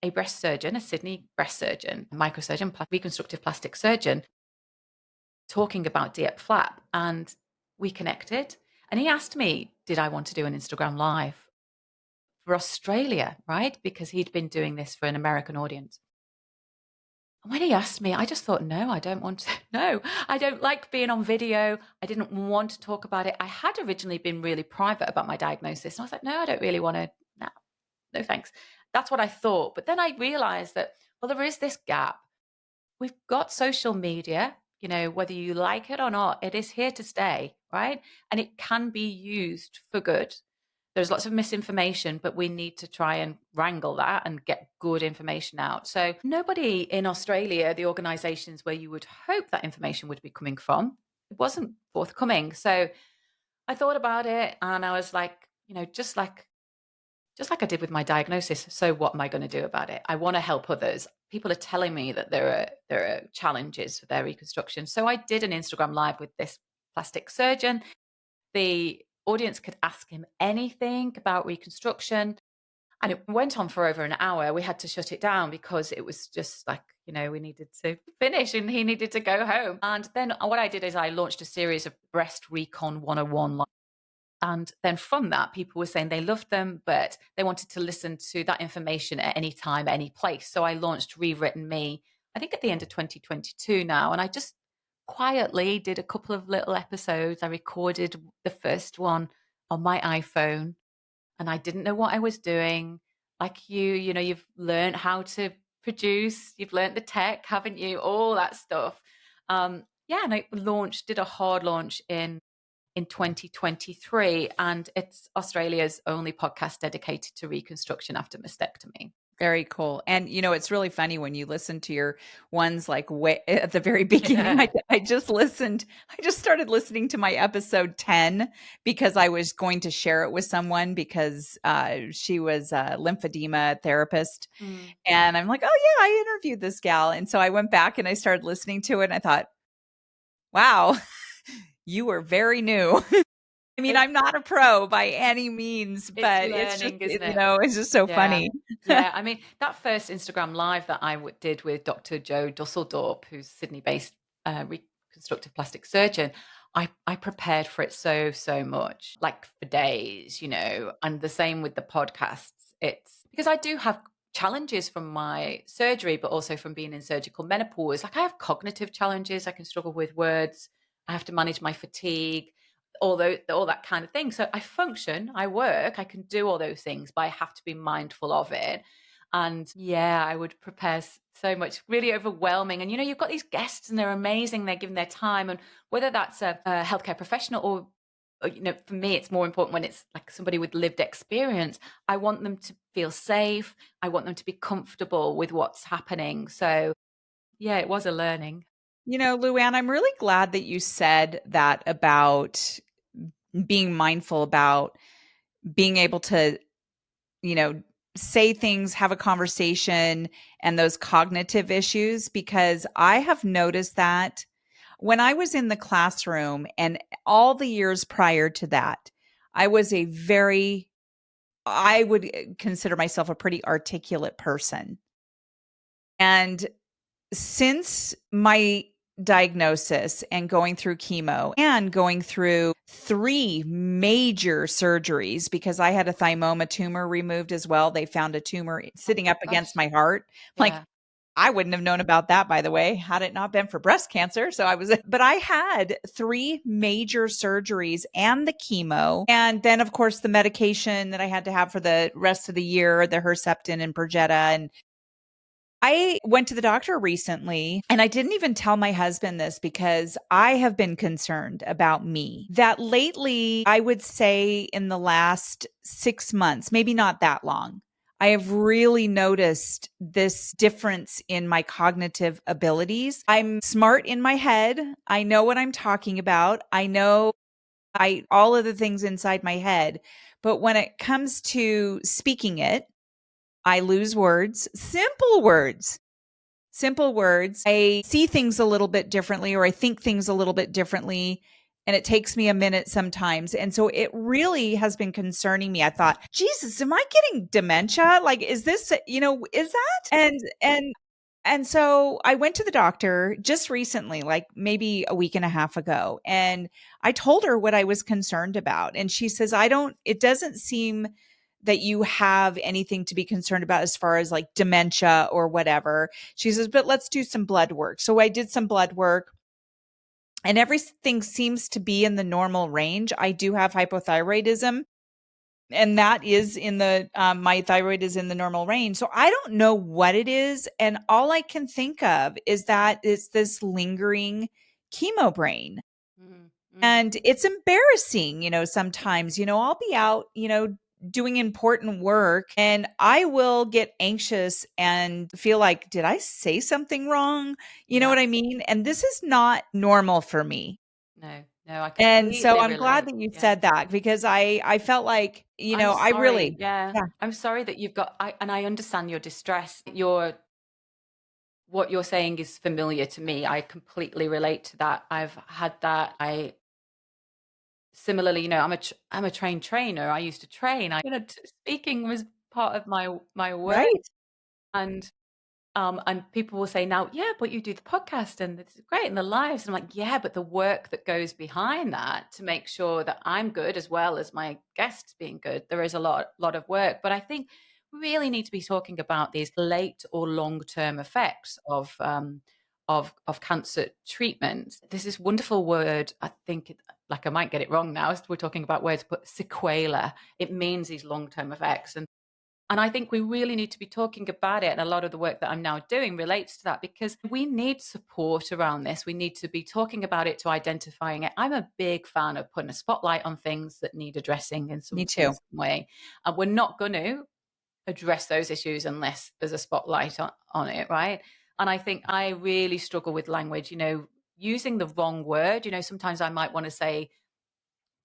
a breast surgeon, a Sydney breast surgeon, microsurgeon, reconstructive plastic surgeon, talking about DIEP flap. And we connected. And he asked me, did I want to do an Instagram live for Australia, right? Because he'd been doing this for an American audience. And when he asked me, I just thought, no, I don't want to. No, I don't like being on video. I didn't want to talk about it. I had originally been really private about my diagnosis. And I was like, no, I don't really want to. No thanks. That's what I thought. But then I realized that, well, there is this gap. We've got social media, whether you like it or not, it is here to stay, right? And it can be used for good. There's lots of misinformation, but we need to try and wrangle that and get good information out. So nobody in Australia, the organizations where you would hope that information would be coming from, it wasn't forthcoming. So I thought about it and I was like, just like I did with my diagnosis, so what am I going to do about it? I want to help others. People are telling me that there are challenges for their reconstruction. So I did an Instagram live with this plastic surgeon. The audience could ask him anything about reconstruction. And it went on for over an hour. We had to shut it down because it was just like, we needed to finish and he needed to go home. And then what I did is I launched a series of Breast Recon 101. And then from that, people were saying they loved them, but they wanted to listen to that information at any time, any place. So I launched Rewritten Me, I think at the end of 2022 now. And I just quietly did a couple of little episodes. I recorded the first one on my iPhone and I didn't know what I was doing. Like you've learned how to produce, you've learned the tech, haven't you? All that stuff. And I did a hard launch in 2023, and it's Australia's only podcast dedicated to reconstruction after mastectomy. Very cool. And it's really funny when you listen to your ones like way at the very beginning. I just started listening to my episode 10 because I was going to share it with someone because she was a lymphedema therapist. Mm. And I'm like, oh yeah, I interviewed this gal. And so I went back and I started listening to it and I thought, wow, you were very new. I mean, I'm not a pro by any means, It's but it's just, learning, isn't it? it's just so Yeah. funny. Yeah. I mean, that first Instagram live that I did with Dr. Joe Dusseldorp, who's Sydney based reconstructive plastic surgeon, I prepared for it so much, like for days, and the same with the podcasts. It's because I do have challenges from my surgery, but also from being in surgical menopause. Like I have cognitive challenges. I can struggle with words. I have to manage my fatigue, all that kind of thing. So I function, I work, I can do all those things, but I have to be mindful of it. And yeah, I would prepare so much, really overwhelming. And you've got these guests and they're amazing. They're giving their time. And whether that's a healthcare professional or, for me, it's more important when it's like somebody with lived experience. I want them to feel safe. I want them to be comfortable with what's happening. So yeah, it was a learning. Luann, I'm really glad that you said that about being mindful about being able to, you know, say things, have a conversation, and those cognitive issues, because I have noticed that when I was in the classroom and all the years prior to that, I was I would consider myself a pretty articulate person. And since my diagnosis and going through chemo and going through 3 major surgeries, because I had a thymoma tumor removed as well. They found a tumor sitting up against Gosh. my heart. Like, Yeah. I wouldn't have known about that, by the way, had it not been for breast cancer. So but I had 3 major surgeries and the chemo. And then, of course, the medication that I had to have for the rest of the year, the Herceptin and Perjeta. And I went to the doctor recently, and I didn't even tell my husband this because I have been concerned about me. That lately, I would say in the last 6 months, maybe not that long, I have really noticed this difference in my cognitive abilities. I'm smart in my head. I know what I'm talking about. I know all of the things inside my head. But when it comes to speaking it, I lose words, simple words. I see things a little bit differently, or I think things a little bit differently. And it takes me a minute sometimes. And so it really has been concerning me. I thought, Jesus, am I getting dementia? Like, is this, is that? And so I went to the doctor just recently, like maybe a week and a half ago, and I told her what I was concerned about. And she says, it doesn't seem that you have anything to be concerned about as far as like dementia or whatever. She says, but let's do some blood work. So I did some blood work and everything seems to be in the normal range. I do have hypothyroidism, and that is in my thyroid is in the normal range. So I don't know what it is. And all I can think of is that it's this lingering chemo brain. Mm, mm. And it's embarrassing, sometimes, I'll be out, doing important work and I will get anxious and feel like, did I say something wrong? You know Yeah. what I mean? And this is not normal for me. No, no, I And so completely I'm glad relate. that you Yeah. said that, because I felt like, I'm I sorry. really, Yeah. yeah, I'm sorry that and I understand your distress. What you're saying is familiar to me. I completely relate to that. I've had that. Similarly, I'm a trained trainer. I used to train. Speaking was part of my work, right. and and people will say now, yeah, but you do the podcast and it's great in the lives. And I'm like, yeah, but the work that goes behind that to make sure that I'm good as well as my guests being good, there is a lot of work. But I think we really need to be talking about these late or long term effects of cancer treatment. There's this wonderful word, I think, like I might get it wrong now as we're talking about words, but sequela. It means these long term effects. And I think we really need to be talking about it. And a lot of the work that I'm now doing relates to that because we need support around this. We need to be talking about it to identifying it. I'm a big fan of putting a spotlight on things that need addressing Me in too. some way. And we're not going to address those issues unless there's a spotlight on it, right? And I think I really struggle with language, using the wrong word. Sometimes I might want to say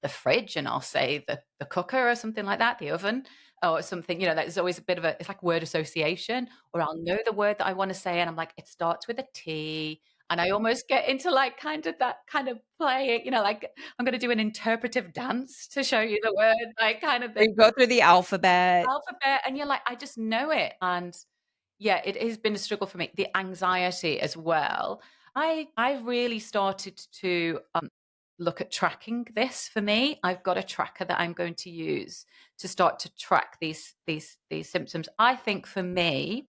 the fridge and I'll say the cooker or something like that, the oven or something, there's always a bit of it's like word association, or I'll know the word that I want to say and I'm like, it starts with a T. And I almost get into like kind of that kind of play, like I'm going to do an interpretive dance to show you the word, like kind of Or the you go through the alphabet. alphabet. And you're like, I just know it. And yeah, it has been a struggle for me. The anxiety as well. I've really started to look at tracking this for me. I've got a tracker that I'm going to use to start to track these symptoms. I think for me,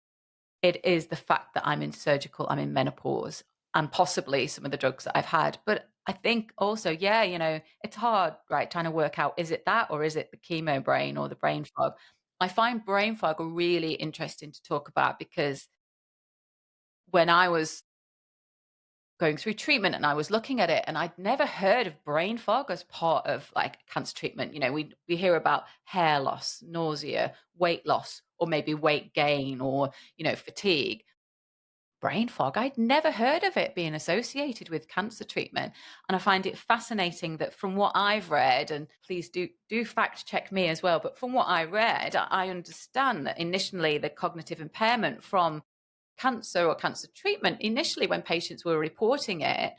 it is the fact that I'm in menopause, and possibly some of the drugs that I've had. But I think also, yeah, it's hard, right, trying to work out, is it that or is it the chemo brain or the brain fog? I find brain fog really interesting to talk about because when I was going through treatment and I was looking at it and I'd never heard of brain fog as part of like cancer treatment. We hear about hair loss, nausea, weight loss, or maybe weight gain or, fatigue. Brain fog, I'd never heard of it being associated with cancer treatment. And I find it fascinating that from what I've read, and please do fact check me as well, but from what I read, I understand that initially the cognitive impairment from cancer or cancer treatment, initially when patients were reporting it,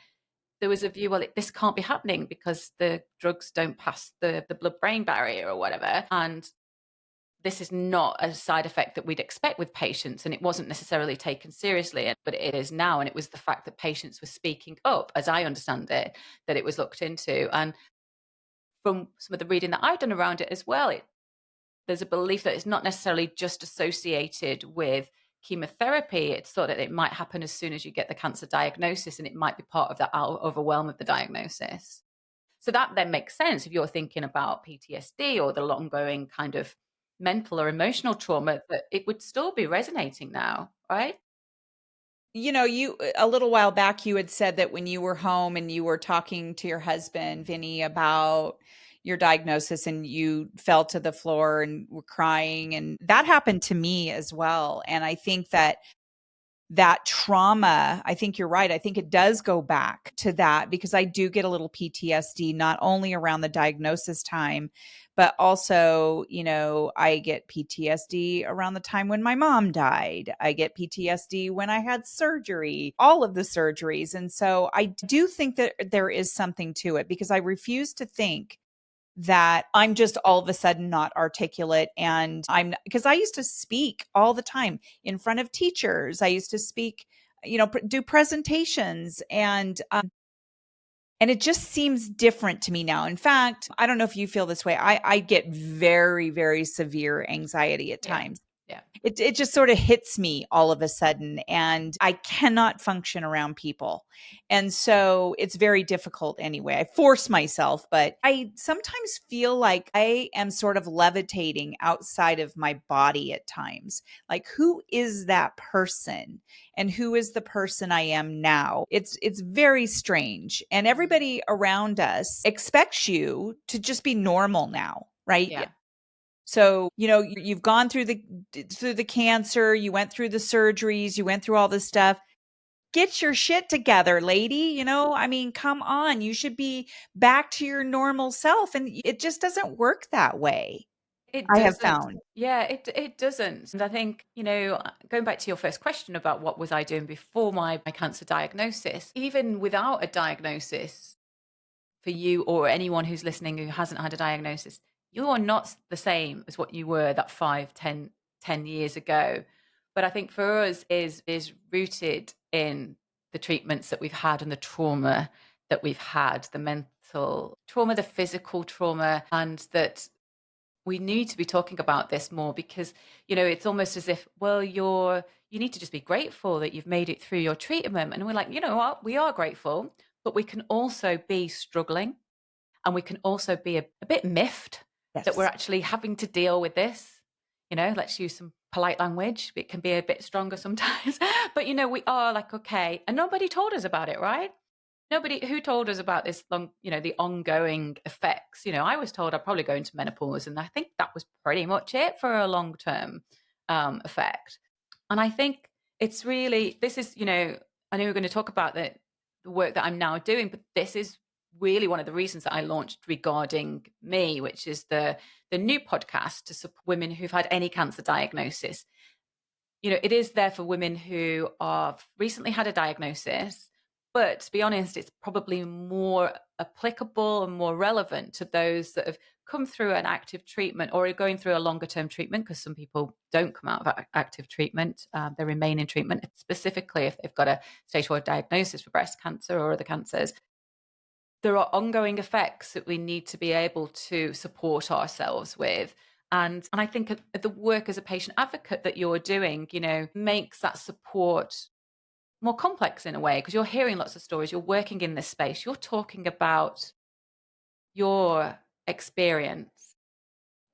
there was a view, well, this can't be happening because the drugs don't pass the blood-brain barrier or whatever. And this is not a side effect that we'd expect with patients, and it wasn't necessarily taken seriously, but it is now. And it was the fact that patients were speaking up, as I understand it, that it was looked into. And from some of the reading that I've done around it as well, there's a belief that it's not necessarily just associated with chemotherapy. It's thought that it might happen as soon as you get the cancer diagnosis, and it might be part of that overwhelm of the diagnosis. So that then makes sense if you're thinking about PTSD or the ongoing kind of mental or emotional trauma, that it would still be resonating now, right? You a little while back, you had said that when you were home and you were talking to your husband, Vinny, about your diagnosis and you fell to the floor and were crying. And that happened to me as well. And I think that trauma, I think you're right. I think it does go back to that because I do get a little PTSD, not only around the diagnosis time, but also, I get PTSD around the time when my mom died. I get PTSD when I had surgery, all of the surgeries. And so I do think that there is something to it because I refuse to think that I'm just all of a sudden not articulate. And because I used to speak all the time in front of teachers. I used to speak, do presentations, and it just seems different to me now. In fact, I don't know if you feel this way. I get very, very severe anxiety at Yeah. times. Yeah. It just sort of hits me all of a sudden, and I cannot function around people. And so it's very difficult anyway. I force myself, but I sometimes feel like I am sort of levitating outside of my body at times. Like, who is that person? And who is the person I am now? It's very strange. And Mm. everybody around us expects you to just be normal now, right? Yeah. So, you've gone through the cancer, you went through the surgeries, you went through all this stuff. Get your shit together, lady. I mean, come on. You should be back to your normal self. And it just doesn't work that way, It I have doesn't. found. Yeah, it doesn't. And I think, going back to your first question about what was I doing before my cancer diagnosis, even without a diagnosis, for you or anyone who's listening who hasn't had a diagnosis, you are not the same as what you were that 5, 10 years ago. But I think for us is rooted in the treatments that we've had and the trauma that we've had, the mental trauma, the physical trauma, and that we need to be talking about this more because, it's almost as if, well, you need to just be grateful that you've made it through your treatment. And we're like, you know what? We are grateful, but we can also be struggling, and we can also be a bit miffed that we're Yes. actually having to deal with this. Let's use some polite language. It can be a bit stronger sometimes. But, we are like, okay. And nobody told us about it, right? Nobody who told us about this long, the ongoing effects. I was told I'd probably go into menopause, and I think that was pretty much it for a long term effect. And I think it's really this is, I know we're going to talk about the work that I'm now doing, but this is really one of the reasons that I launched Regarding Me, which is the new podcast to support women who've had any cancer diagnosis. It is there for women who have recently had a diagnosis, but to be honest, it's probably more applicable and more relevant to those that have come through an active treatment or are going through a longer term treatment, because some people don't come out of active treatment, they remain in treatment, specifically if they've got a stage 4 diagnosis for breast cancer or other cancers, there are ongoing effects that we need to be able to support ourselves with. And I think the work as a patient advocate that you're doing, makes that support more complex in a way, because you're hearing lots of stories, you're working in this space, you're talking about your experience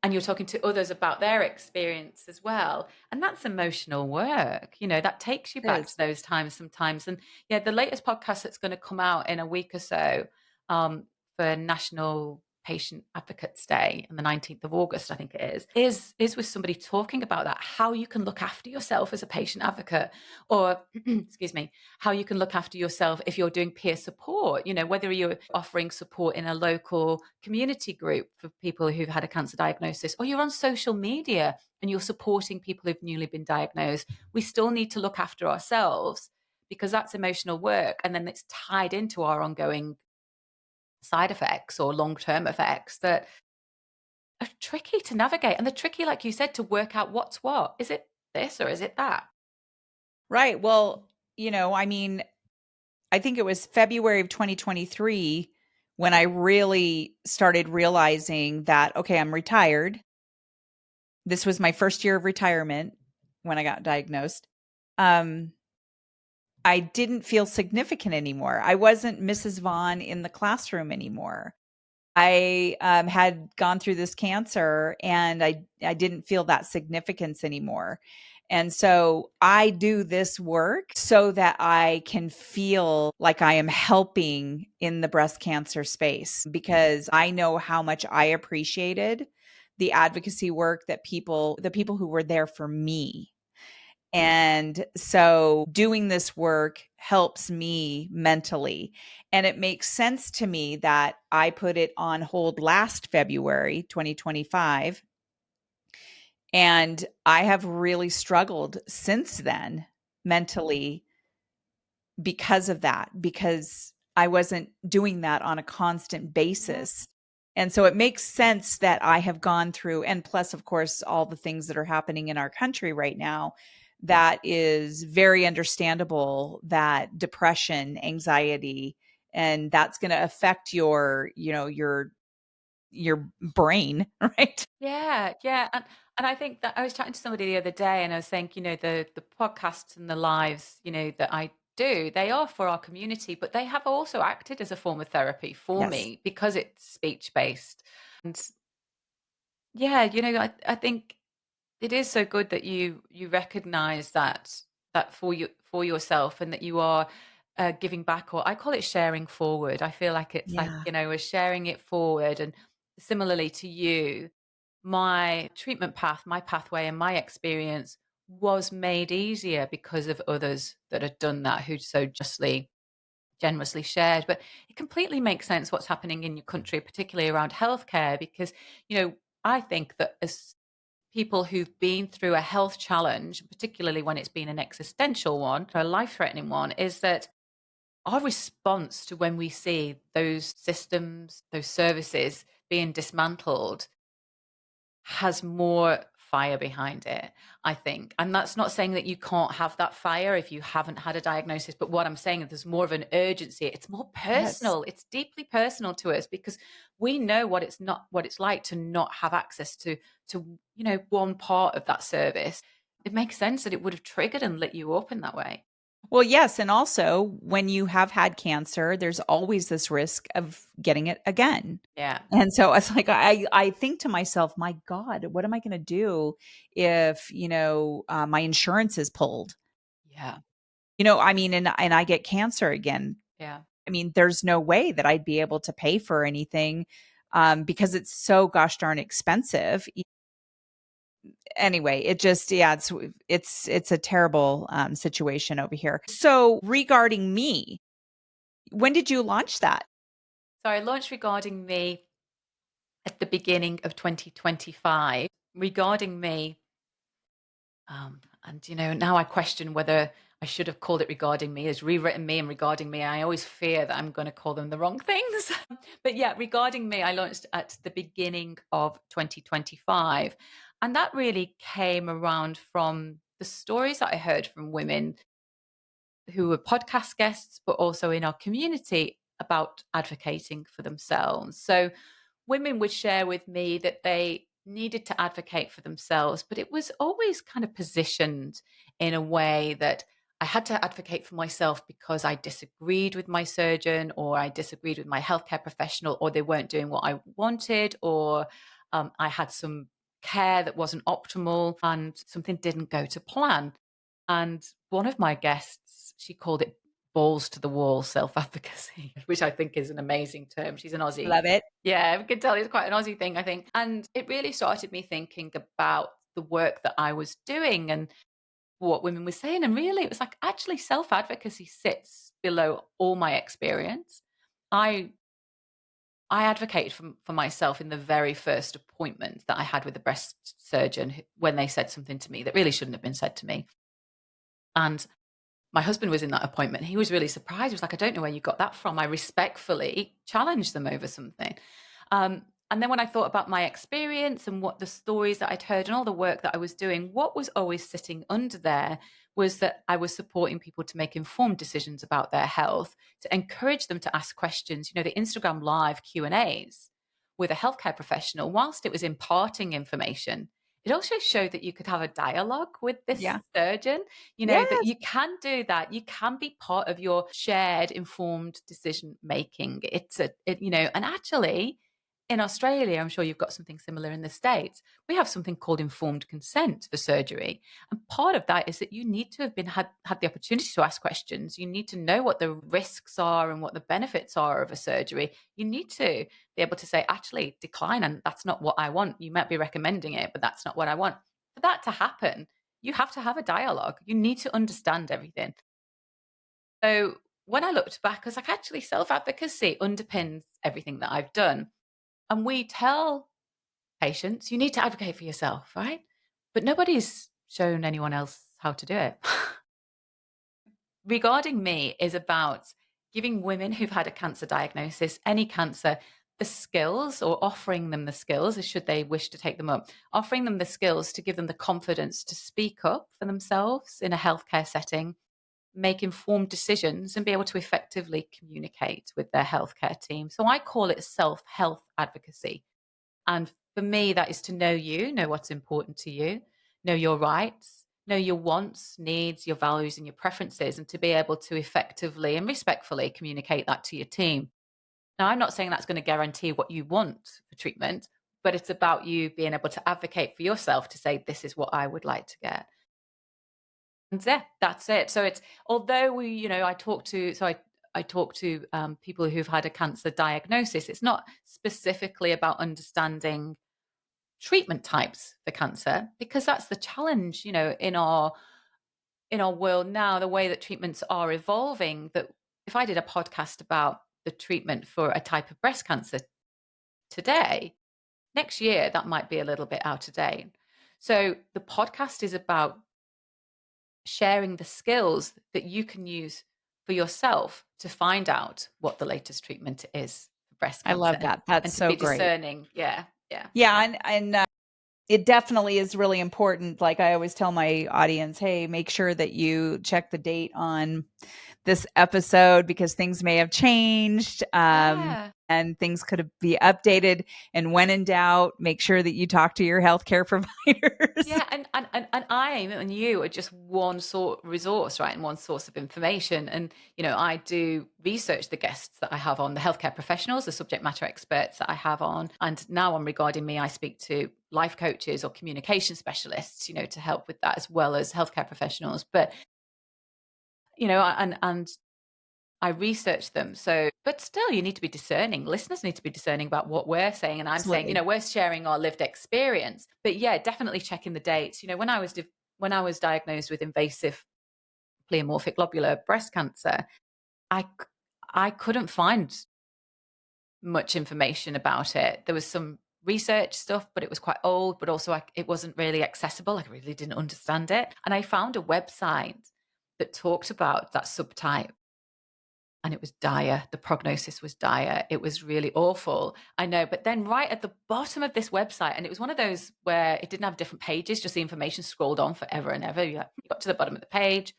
and you're talking to others about their experience as well. And that's emotional work, that takes you It back to is. those times sometimes. And yeah, the latest podcast that's going to come out in a week or so, um, for National Patient Advocates Day on the 19th of August, I think it is with somebody talking about that, how you can look after yourself as a patient advocate, or excuse me, how you can look after yourself if you're doing peer support, whether you're offering support in a local community group for people who've had a cancer diagnosis, or you're on social media and you're supporting people who've newly been diagnosed. We still need to look after ourselves, because that's emotional work. And then it's tied into our ongoing side effects or long-term effects that are tricky to navigate. And they're tricky, like you said, to work out what's what. Is it this or is it that? Right. Well, I mean, I think it was February of 2023 when I really started realizing that, okay, I'm retired. This was my first year of retirement when I got diagnosed. Um, I didn't feel significant anymore. I wasn't Mrs. Vaughn in the classroom anymore. I had gone through this cancer and I didn't feel that significance anymore. And so I do this work so that I can feel like I am helping in the breast cancer space, because I know how much I appreciated the advocacy work that the people who were there for me. And so doing this work helps me mentally. And it makes sense to me that I put it on hold last February 2025. And I have really struggled since then mentally because of that, because I wasn't doing that on a constant Yeah. basis. And so it makes sense that I have gone through, and plus, of course, all the things that are happening in our country right now, that is very understandable, that depression, anxiety, and that's going to affect your brain, right? Yeah, yeah, and I think that I was chatting to somebody the other day, and I was saying, the podcasts and the lives, that I do, they are for our community, but they have also acted as a form of therapy for Yes. me because it's speech based. And yeah, I think it is so good that you recognize that for yourself, and that you are giving back, or I call it sharing forward. I feel like it's like, Yeah. we're sharing it forward. And similarly to you, my treatment path, my pathway, and my experience was made easier because of others that had done that, who so justly, generously shared. But it completely makes sense what's happening in your country, particularly around healthcare, because, I think that as people who've been through a health challenge, particularly when it's been an existential one, or a life threatening one, is that our response to when we see those systems, those services being dismantled, has more fire behind it, I think. And that's not saying that you can't have that fire if you haven't had a diagnosis, but what I'm saying is there's more of an urgency. It's more Yes. personal. It's deeply personal to us, because we know what it's like to not have access to one part of that service. It makes sense that it would have triggered and lit you up in that way. Well, yes, and also when you have had cancer, there's always this risk of getting it again. Yeah. And so it's like I think to myself, my God, what am I going to do if my insurance is pulled? Yeah. I mean, and I get cancer again. Yeah. I mean, there's no way that I'd be able to pay for anything, because it's so gosh darn expensive. Anyway, it just yeah, it's a terrible situation over here. So regarding me, when did you launch that? So I launched Regarding Me at the beginning of 2025. Regarding Me, and now I question whether I should have called it regarding me, has rewritten me and regarding me. I always fear that I'm going to call them the wrong things. But yeah, regarding me, I launched at the beginning of 2025. And that really came around from the stories that I heard from women who were podcast guests, but also in our community about advocating for themselves. So women would share with me that they needed to advocate for themselves, but it was always kind of positioned in a way that I had to advocate for myself because I disagreed with my surgeon, or I disagreed with my healthcare professional, or they weren't doing what I wanted, or I had some care that wasn't optimal and something didn't go to plan. And one of my guests, she called it balls to the wall self advocacy, which I think is an amazing term. She's an Aussie. Love it. Yeah, we can tell it's quite an Aussie thing, I think. And it really started me thinking about the work that I was doing and what women were saying. And really, it was like actually self advocacy sits below all my experience. I I advocated for myself in the very first appointment that I had with the breast surgeon when they said something to me that really shouldn't have been said to me. And my husband was in that appointment. He was really surprised. He was like, I don't know where you got that from. I respectfully challenged them over something. And then when I thought about my experience and what the stories that I'd heard and all the work that I was doing, what was always sitting under there was that I was supporting people to make informed decisions about their health, to encourage them to ask questions. You know, the Instagram live Q&As with a healthcare professional, whilst it was imparting information, it also showed that you could have a dialogue with this Yeah. surgeon, you know, that Yes. you can do that. You can be part of your shared informed decision making. You know, and actually in Australia, I'm sure you've got something similar in the States. We have something called informed consent for surgery. And part of that is that you need to have had the opportunity to ask questions. You need to know what the risks are and what the benefits are of a surgery. You need to be able to say, actually, decline, and that's not what I want. You might be recommending it, but that's not what I want. For that to happen, you have to have a dialogue. You need to understand everything. So when I looked back, I was like, actually, self advocacy underpins everything that I've done. And we tell patients, you need to advocate for yourself, right? But nobody's shown anyone else how to do it. Regarding me is about giving women who've had a cancer diagnosis, any cancer, the skills, or offering them the skills, should they wish to take them up, offering them the skills to give them the confidence to speak up for themselves in a healthcare setting, make informed decisions, and be able to effectively communicate with their healthcare team. So I call it self-health advocacy. And for me, that is to know you, know what's important to you, know your rights, know your wants, needs, your values, and your preferences, and to be able to effectively and respectfully communicate that to your team. Now, I'm not saying that's going to guarantee what you want for treatment, but it's about you being able to advocate for yourself to say, this is what I would like to get. And yeah, that's it. So it's, although we, you know, I talk to people who've had a cancer diagnosis. It's not specifically about understanding treatment types for cancer, because that's the challenge, you know, in our world now, the way that treatments are evolving. That if I did a podcast about the treatment for a type of breast cancer today, next year that might be a little bit out of date. So the podcast is about sharing the skills that you can use for yourself to find out what the latest treatment is for breast I love cancer, that. That's and to so be great. discerning. Yeah, yeah. Yeah, and it definitely is really important. Like I always tell my audience, hey, make sure that you check the date on this episode because things may have changed, Yeah. and things could be updated. And when in doubt, make sure that you talk to your healthcare providers. Yeah, and I and you are just one sort resource, right? And one source of information. And you know, I do research the guests that I have on, the healthcare professionals, the subject matter experts that I have on. And now on Regarding Me, I speak to life coaches or communication specialists, you know, to help with that, as well as healthcare professionals. But you know, and I research them. So, but still, you need to be discerning. Listeners need to be discerning about what we're saying. And I'm saying, you Absolutely. know, we're sharing our lived experience. But yeah, definitely checking the dates. You know, when I was diagnosed with invasive pleomorphic lobular breast cancer, I c- I couldn't find much information about it. There was some research stuff, but it was quite old. But also, it wasn't really accessible. I really didn't understand it. And I found a website that talked about that subtype. And it was dire. The prognosis was dire. It was really awful. I know. But then right at the bottom of this website, and it was one of those where it didn't have different pages, just the information scrolled on forever and ever. You got to the bottom of the page,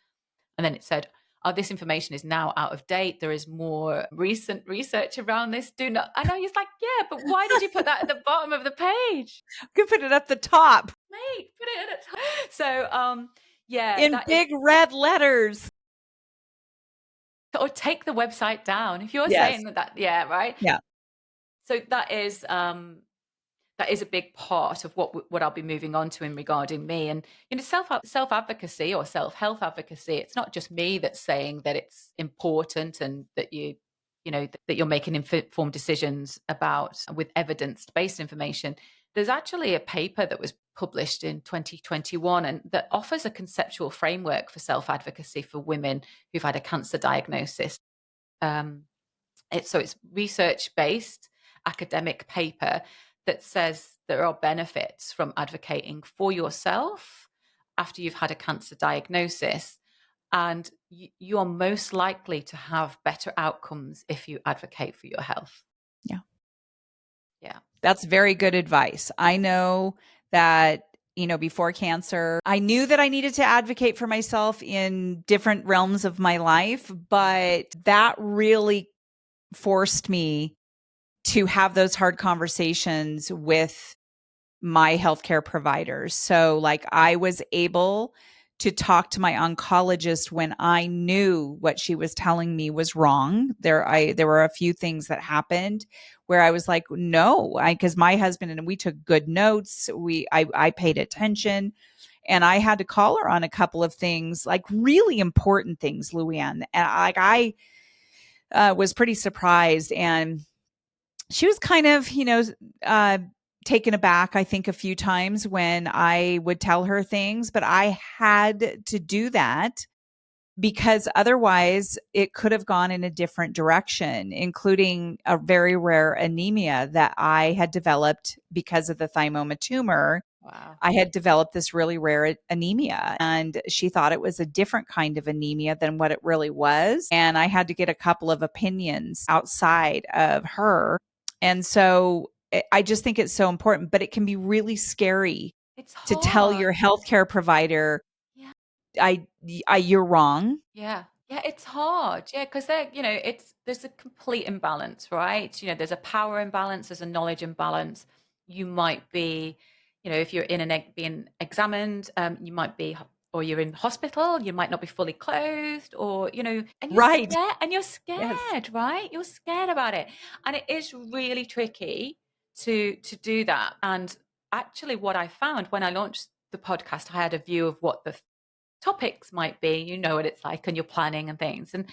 and then it said, oh, this information is now out of date. There is more recent research around this. Do not. I know. He's like, yeah, but why did you put that at the bottom of the page? You could put it at the top. Mate, put it at the top. So, yeah, In that is. big red letters. Or take the website down. If you're Yes. saying that, yeah, right. Yeah. So that is a big part of what I'll be moving on to in regarding me. And self advocacy or self health advocacy. It's not just me that's saying that it's important and that that you're making informed decisions about with evidence based information. There's actually a paper that was published in 2021 and that offers a conceptual framework for self advocacy for women who've had a cancer diagnosis. It's research based academic paper that says there are benefits from advocating for yourself after you've had a cancer diagnosis. And you are most likely to have better outcomes if you advocate for your health. Yeah. Yeah. That's very good advice. I know that, before cancer, I knew that I needed to advocate for myself in different realms of my life, but that really forced me to have those hard conversations with my healthcare providers. So like I was able to talk to my oncologist when I knew what she was telling me was wrong. There were a few things that happened where I was like, no, because my husband and we took good notes. I paid attention, and I had to call her on a couple of things, like really important things, Luann. And I was pretty surprised, and she was kind of, taken aback, I think, a few times when I would tell her things, but I had to do that because otherwise it could have gone in a different direction, including a very rare anemia that I had developed because of the thymoma tumor. Wow. I had developed this really rare anemia, and she thought it was a different kind of anemia than what it really was. And I had to get a couple of opinions outside of her. And so I just think it's so important, but it can be really scary It's to tell hard. your healthcare provider, Yeah. you're wrong. Yeah. Yeah, it's hard. Yeah, because there's a complete imbalance, right? There's a power imbalance, there's a knowledge imbalance. You might be, if you're being examined, you might be, or you're in hospital, you might not be fully clothed, or and you're Right. scared, Yes. right? You're scared about it, and it is really tricky to do that. And actually, what I found when I launched the podcast, I had a view of what the topics might be, what it's like, and you're planning and things. And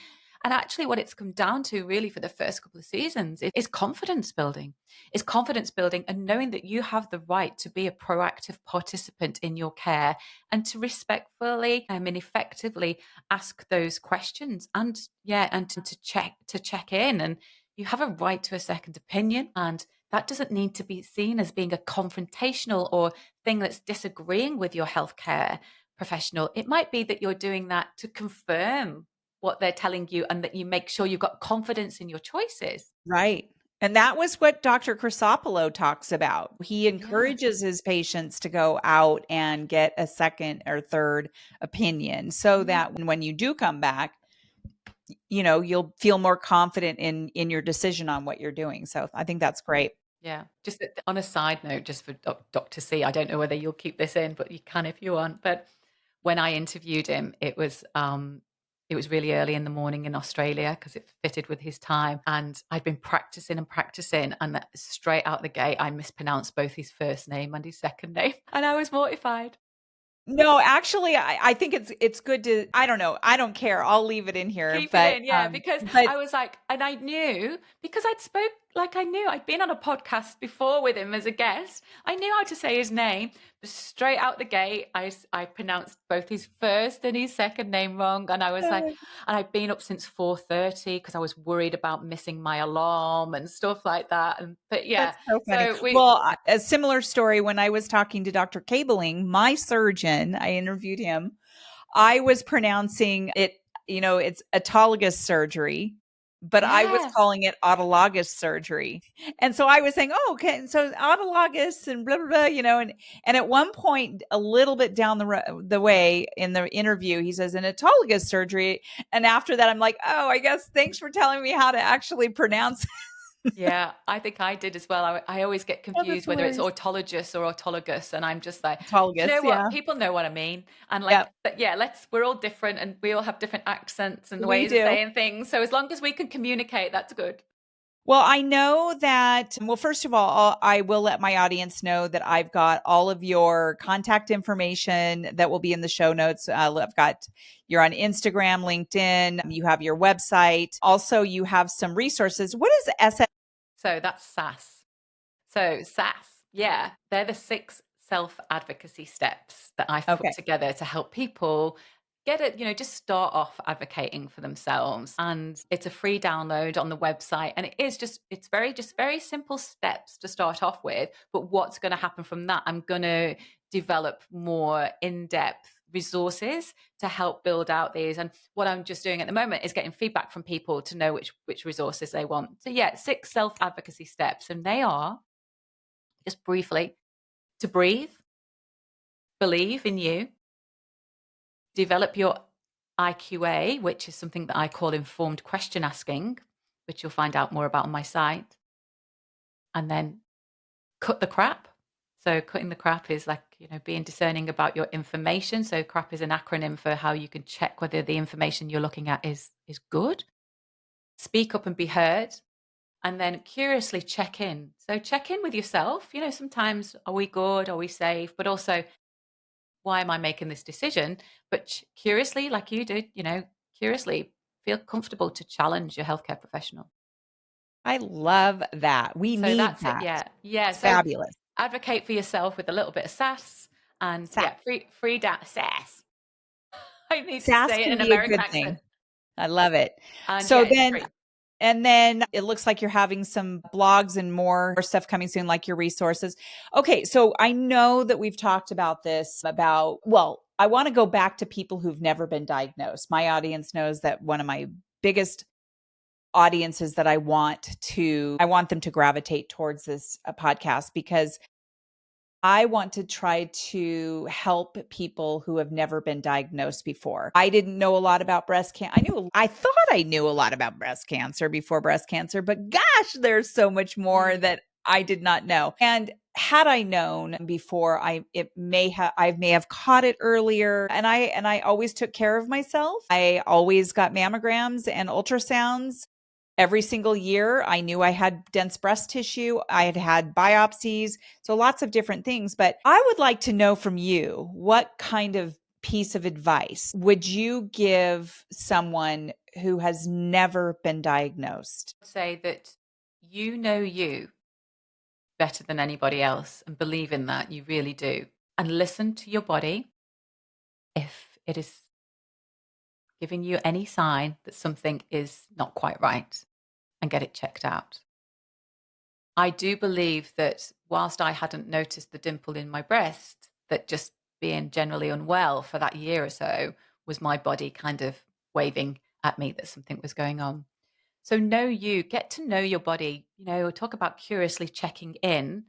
actually what it's come down to really for the first couple of seasons is confidence building. It's confidence building and knowing that you have the right to be a proactive participant in your care and to respectfully and effectively ask those questions and to check in. And you have a right to a second opinion, and that doesn't need to be seen as being a confrontational or thing that's disagreeing with your healthcare professional. It might be that you're doing that to confirm what they're telling you and that you make sure you've got confidence in your choices. Right. And that was what Dr. Crisopolo talks about. He Yeah. encourages his patients to go out and get a second or third opinion so Mm. that when you do come back, you'll feel more confident in your decision on what you're doing. So I think that's great. Yeah. Just on a side note, just for Dr. C, I don't know whether you'll keep this in, but you can if you want. But when I interviewed him, it was really early in the morning in Australia because it fitted with his time. And I'd been practicing and practicing. And straight out the gate, I mispronounced both his first name and his second name. And I was mortified. No, actually, I think it's good to, I don't know. I don't care. I'll leave it in here. Keep it But in, yeah, because but I was like, and I knew because I knew I'd been on a podcast before with him as a guest. I knew how to say his name, but straight out the gate, I pronounced both his first and his second name wrong, and I was like, and I'd been up since 4:30 because I was worried about missing my alarm and stuff like that. But yeah, that's so funny. so we, Well, a similar story when I was talking to Dr. Cabling, my surgeon, I interviewed him. I was pronouncing it, it's autologous surgery, but I was Yeah. calling it autologous surgery. And so I was saying, oh, okay, so autologous and blah, blah, blah, and at one point, a little bit down the way in the interview, he says an autologous surgery. And after that, I'm like, oh, I guess thanks for telling me how to actually pronounce Yeah, I think I did as well. I always get Oh, that's confused whether it's hilarious. autologous or autologous, and I'm just like, do you Autologous, know yeah. what? People know what I mean, and like, Yep, but yeah, we're all different, and we all have different accents and we ways of do. saying things. So as long as we can communicate, that's good. Well, I know that, well, first of all, I will let my audience know that I've got all of your contact information that will be in the show notes. I've got, you're on Instagram, LinkedIn, you have your website. Also, you have some resources. What is SS? So that's SAS. So SAS, yeah, they're the 6 self-advocacy steps that I've put Okay. together to help people get it, just start off advocating for themselves. And it's a free download on the website. And it's very simple steps to start off with. But what's going to happen from that? I'm going to develop more in-depth resources to help build out these. And what I'm just doing at the moment is getting feedback from people to know which resources they want. So yeah, 6 self-advocacy steps. And they are, just briefly, to breathe, believe in you, develop your IQA, which is something that I call informed question asking, which you'll find out more about on my site, and then cut the crap. So cutting the crap is like, being discerning about your information. So crap is an acronym for how you can check whether the information you're looking at is good. Speak up and be heard. And then curiously check in. So check in with yourself. Sometimes, are we good? Are we safe? But also, why am I making this decision? But curiously, like you did, curiously feel comfortable to challenge your healthcare professional. I love that. We So need that's it. that. Yeah. Yeah. It's So fabulous. advocate for yourself with a little bit of sass and Sa- yeah, free down sass. I need to Sass say it in can an be a American good thing. accent. I love it. And So yeah, it's then free. And then it looks like you're having some blogs and more stuff coming soon, like your resources. Okay. So I know that we've talked about this well, I want to go back to people who've never been diagnosed. My audience knows that one of my biggest audiences that I want them to gravitate towards this podcast because I want to try to help people who have never been diagnosed before. I didn't know a lot about breast cancer. I thought I knew a lot about breast cancer before breast cancer, but gosh, there's so much more Mm. that I did not know. And had I known before, I may have caught it earlier. And I always took care of myself. I always got mammograms and ultrasounds every single year. I knew I had dense breast tissue. I had had biopsies. So lots of different things. But I would like to know from you, what kind of piece of advice would you give someone who has never been diagnosed? Say that you better than anybody else and believe in that. You really do. And listen to your body if it is giving you any sign that something is not quite right and get it checked out. I do believe that whilst I hadn't noticed the dimple in my breast, that just being generally unwell for that year or so was my body kind of waving at me that something was going on. So get to know your body, talk about curiously check in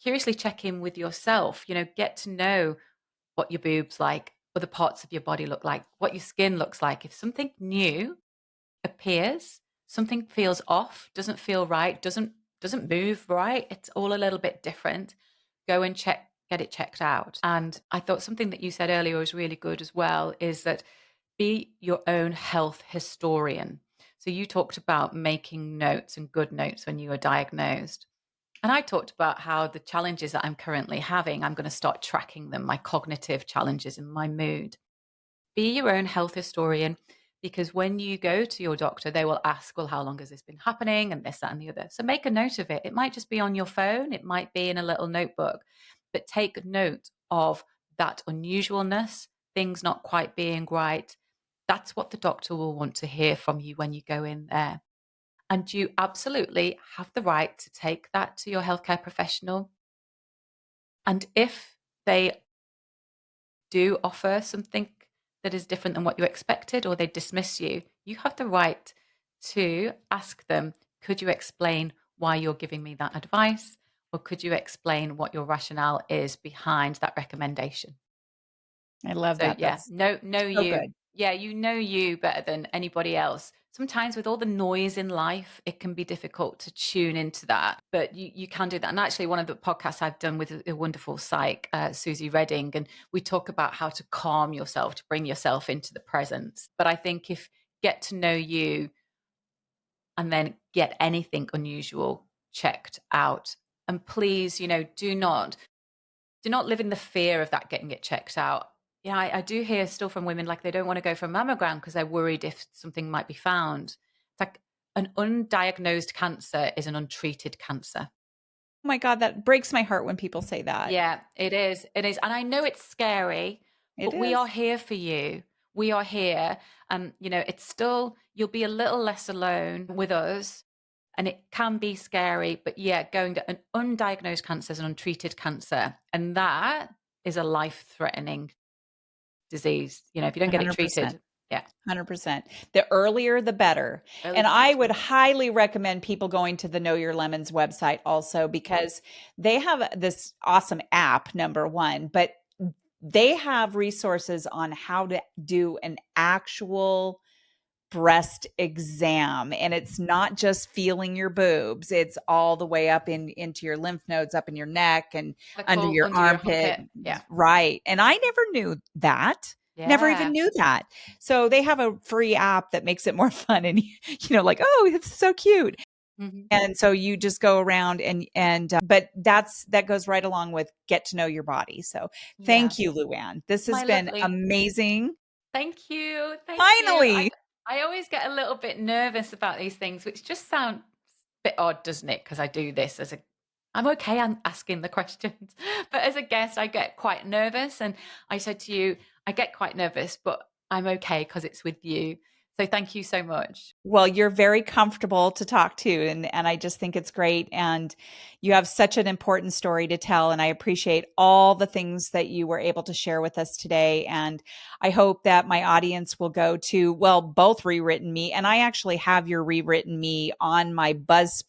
with yourself, get to know what your boobs like, other parts of your body look like, what your skin looks like. If something new appears, something feels off, doesn't feel right, doesn't move right, it's all a little bit different, go and get it checked out. And I thought something that you said earlier was really good as well, is that be your own health historian. So you talked about making notes and good notes when you were diagnosed. And I talked about how the challenges that I'm currently having, I'm going to start tracking them, my cognitive challenges and my mood. Be your own health historian, because when you go to your doctor, they will ask, well, how long has this been happening? And this, that, and the other. So make a note of it. It might just be on your phone, it might be in a little notebook, but take note of that unusualness, things not quite being right. That's what the doctor will want to hear from you when you go in there. And you absolutely have the right to take that to your healthcare professional. And if they do offer something that is different than what you expected, or they dismiss you, you have the right to ask them, could you explain why you're giving me that advice? Or could you explain what your rationale is behind that recommendation? I love So that. yeah, That's know so you. good. Yeah, you know you better than anybody else. Sometimes with all the noise in life, it can be difficult to tune into that, but you can do that. And actually, one of the podcasts I've done with a wonderful psych, Susie Redding, and we talk about how to calm yourself, to bring yourself into the presence. But I think if get to know you and then get anything unusual checked out, and please, do not live in the fear of that getting it checked out. Yeah, I do hear still from women like they don't want to go for a mammogram because they're worried if something might be found. It's like an undiagnosed cancer is an untreated cancer. Oh my God, that breaks my heart when people say that. Yeah, it is. It is. And I know it's scary, It but we are is. here for you. We are here. It's still, you'll be a little less alone with us. And it can be scary, but yeah, going to an undiagnosed cancer is an untreated cancer. And that is a life-threatening disease. If you don't get it 100%. treated, yeah, 100%. The earlier, the better. early And I would detection. highly recommend people going to the Know Your Lemons website also because they have this awesome app, number one, but they have resources on how to do an actual breast exam, and it's not just feeling your boobs, it's all the way up into your lymph nodes, up in your neck and under Clavicle your under your armpit. armpit. Yeah. Right. And I never knew that. Never even Yeah. knew that. So they have a free app that makes it more fun, and like, oh, it's so cute. Hmm. And so you just go around and but that goes right along with get to know your body. So Yeah. thank you, Luann. This has My been lovely. amazing. Thank you. Thank you. I Finally. I always get a little bit nervous about these things, which just sound a bit odd, doesn't it? Because I do this I'm okay. I'm asking the questions, but as a guest, I get quite nervous. And I said to you, I get quite nervous, but I'm okay because it's with you. So thank you so much. Well, you're very comfortable to talk to, and I just think it's great, and you have such an important story to tell, and I appreciate all the things that you were able to share with us today. And I hope that my audience will go to, well, both Rewritten Me, and I actually have your Rewritten Me on my Buzz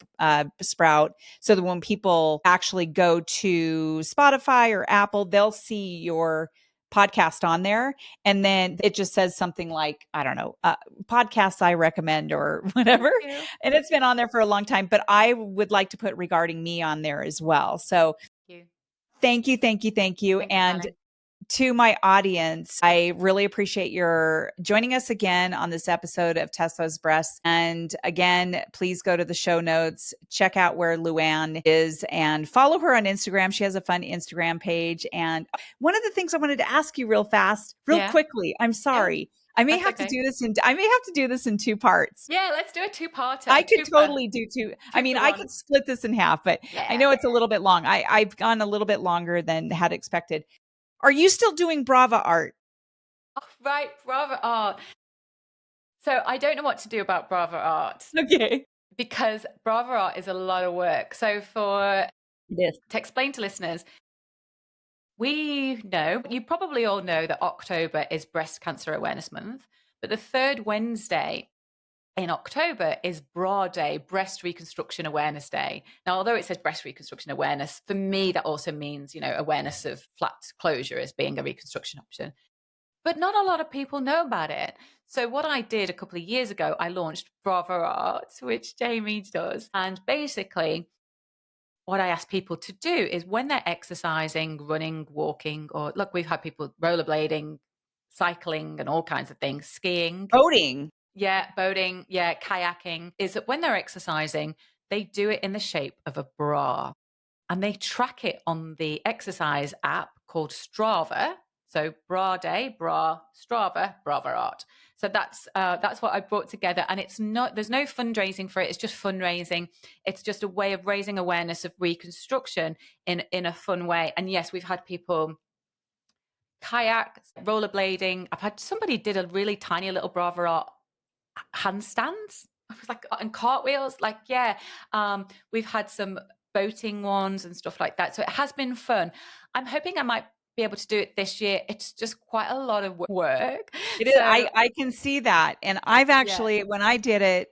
Sprout, so that when people actually go to Spotify or Apple, they'll see your podcast on there, and then it just says something like, I don't know, podcasts I recommend or Thank whatever. you. And it's been on there for a long time, but I would like to put regarding me on there as well. So Thank you. thank you, thank you, thank you. Thank you, And darling. to my audience, I really appreciate your joining us again on this episode of Test Those Breasts. And again, please go to the show notes, check out where Luann is, and follow her on Instagram. She has a fun Instagram page. And one of the things I wanted to ask you real fast, real Yeah. quickly, I'm Yeah. sorry. I may That's have to okay. do this in two parts. Yeah. Let's do a two-parter, I a could twofer, totally do two. I two mean, for I one. could split this in half, but I Yeah. know it's a little bit long. I've gone a little bit longer than had expected. Are you still doing Brava art? Oh, right. Brava art. So I don't know what to do about Brava art Okay. because Brava art is a lot of work. So Yes. to explain to listeners, you probably all know that October is Breast Cancer Awareness Month, but the third Wednesday in October is Bra Day, Breast Reconstruction Awareness Day. Now, although it says breast reconstruction awareness, for me, that also means, awareness of flat closure as being a reconstruction option. But not a lot of people know about it. So what I did a couple of years ago, I launched Brava Art, which Jamie does. And basically, what I ask people to do is when they're exercising, running, walking, or look, we've had people rollerblading, cycling, and all kinds of things, skiing. Voting. Yeah, boating, yeah, kayaking, is that when they're exercising, they do it in the shape of a bra and they track it on the exercise app called Strava. So bra day, bra, Strava, Brava art. So that's what I brought together, and there's no fundraising for it. It's just fundraising. It's just a way of raising awareness of reconstruction in a fun way. And yes, we've had people kayak, rollerblading. I've had somebody did a really tiny little Brava art handstands. I was like, and cartwheels. Like, yeah, we've had some boating ones and stuff like that. So it has been fun. I'm hoping I might be able to do it this year. It's just quite a lot of work. It is. So I can see that. And I've yeah. actually, when I did it,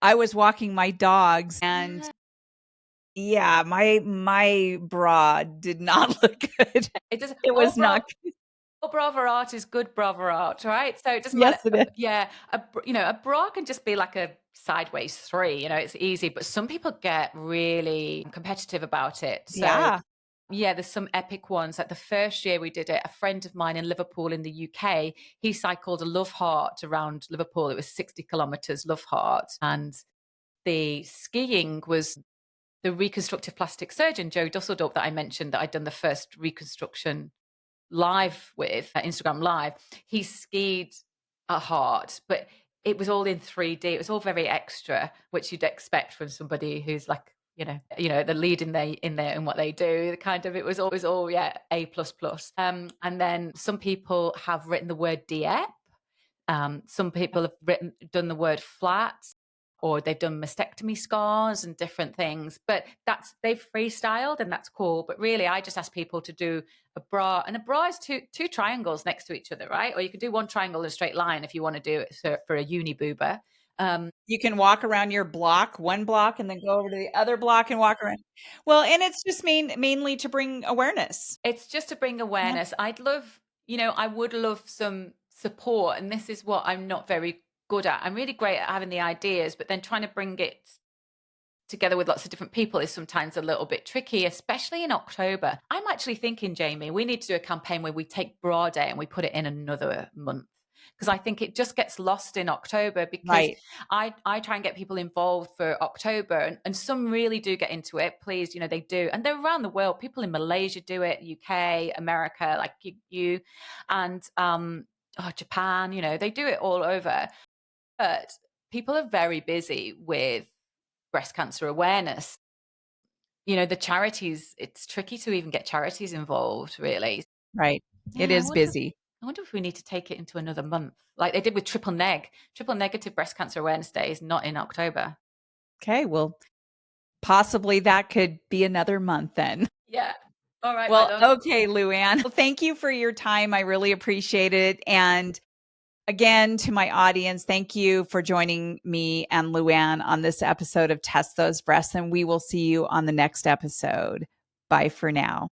I was walking my dogs and Yeah. yeah, my bra did not look good. It does. It was not good. All brava art is good brava art, right? So it doesn't matter. Yes, it is. Yeah, a bra can just be like a sideways 3. It's easy, but some people get really competitive about it. So Yeah. yeah, there's some epic ones. Like the first year we did it, a friend of mine in Liverpool in the UK, he cycled a Love Heart around Liverpool. It was 60 kilometers Love Heart, and the skiing was the reconstructive plastic surgeon Joe Dusseldorp that I mentioned that I'd done the first reconstruction live with Instagram Live. He skied a Heart, but it was all in 3D. It was all very extra, which you'd expect from somebody who's like, the lead in what they do. It was always all yeah, A plus plus. And then some people have written the word DIEP. Some people have done the word flat, or they've done mastectomy scars and different things. But they've freestyled, and that's cool. But really, I just ask people to do a bra, and a bra is two triangles next to each other, right? Or you could do one triangle in a straight line if you want to do it for a uni boober. You can walk around your block, one block, and then go over to the other block and walk around. Well, and it's just mainly to bring awareness. It's just to bring Yeah. awareness. I would love some support, and this is what I'm not very good at. I'm really great at having the ideas, but then trying to bring it together with lots of different people is sometimes a little bit tricky, especially in October. I'm actually thinking, Jamie, we need to do a campaign where we take Bra Day and we put it in another month. Because I think it just gets lost in October, because Right. I try and get people involved for October, and some really do get into it. Please, they do. And they're around the world. People in Malaysia do it, UK, America, like you and Japan, they do it all over. But people are very busy with breast cancer awareness. The charities, it's tricky to even get charities involved, really. Right. It Yeah, is busy. I wonder if we need to take it into another month, like they did with triple neg. Triple negative breast cancer awareness day is not in October. Okay. Well, possibly that could be another month then. Yeah. All right, my Well, love. okay, Luann. Well, thank you for your time. I really appreciate it. And again, to my audience, thank you for joining me and Luann on this episode of Test Those Breasts. And we will see you on the next episode. Bye for now.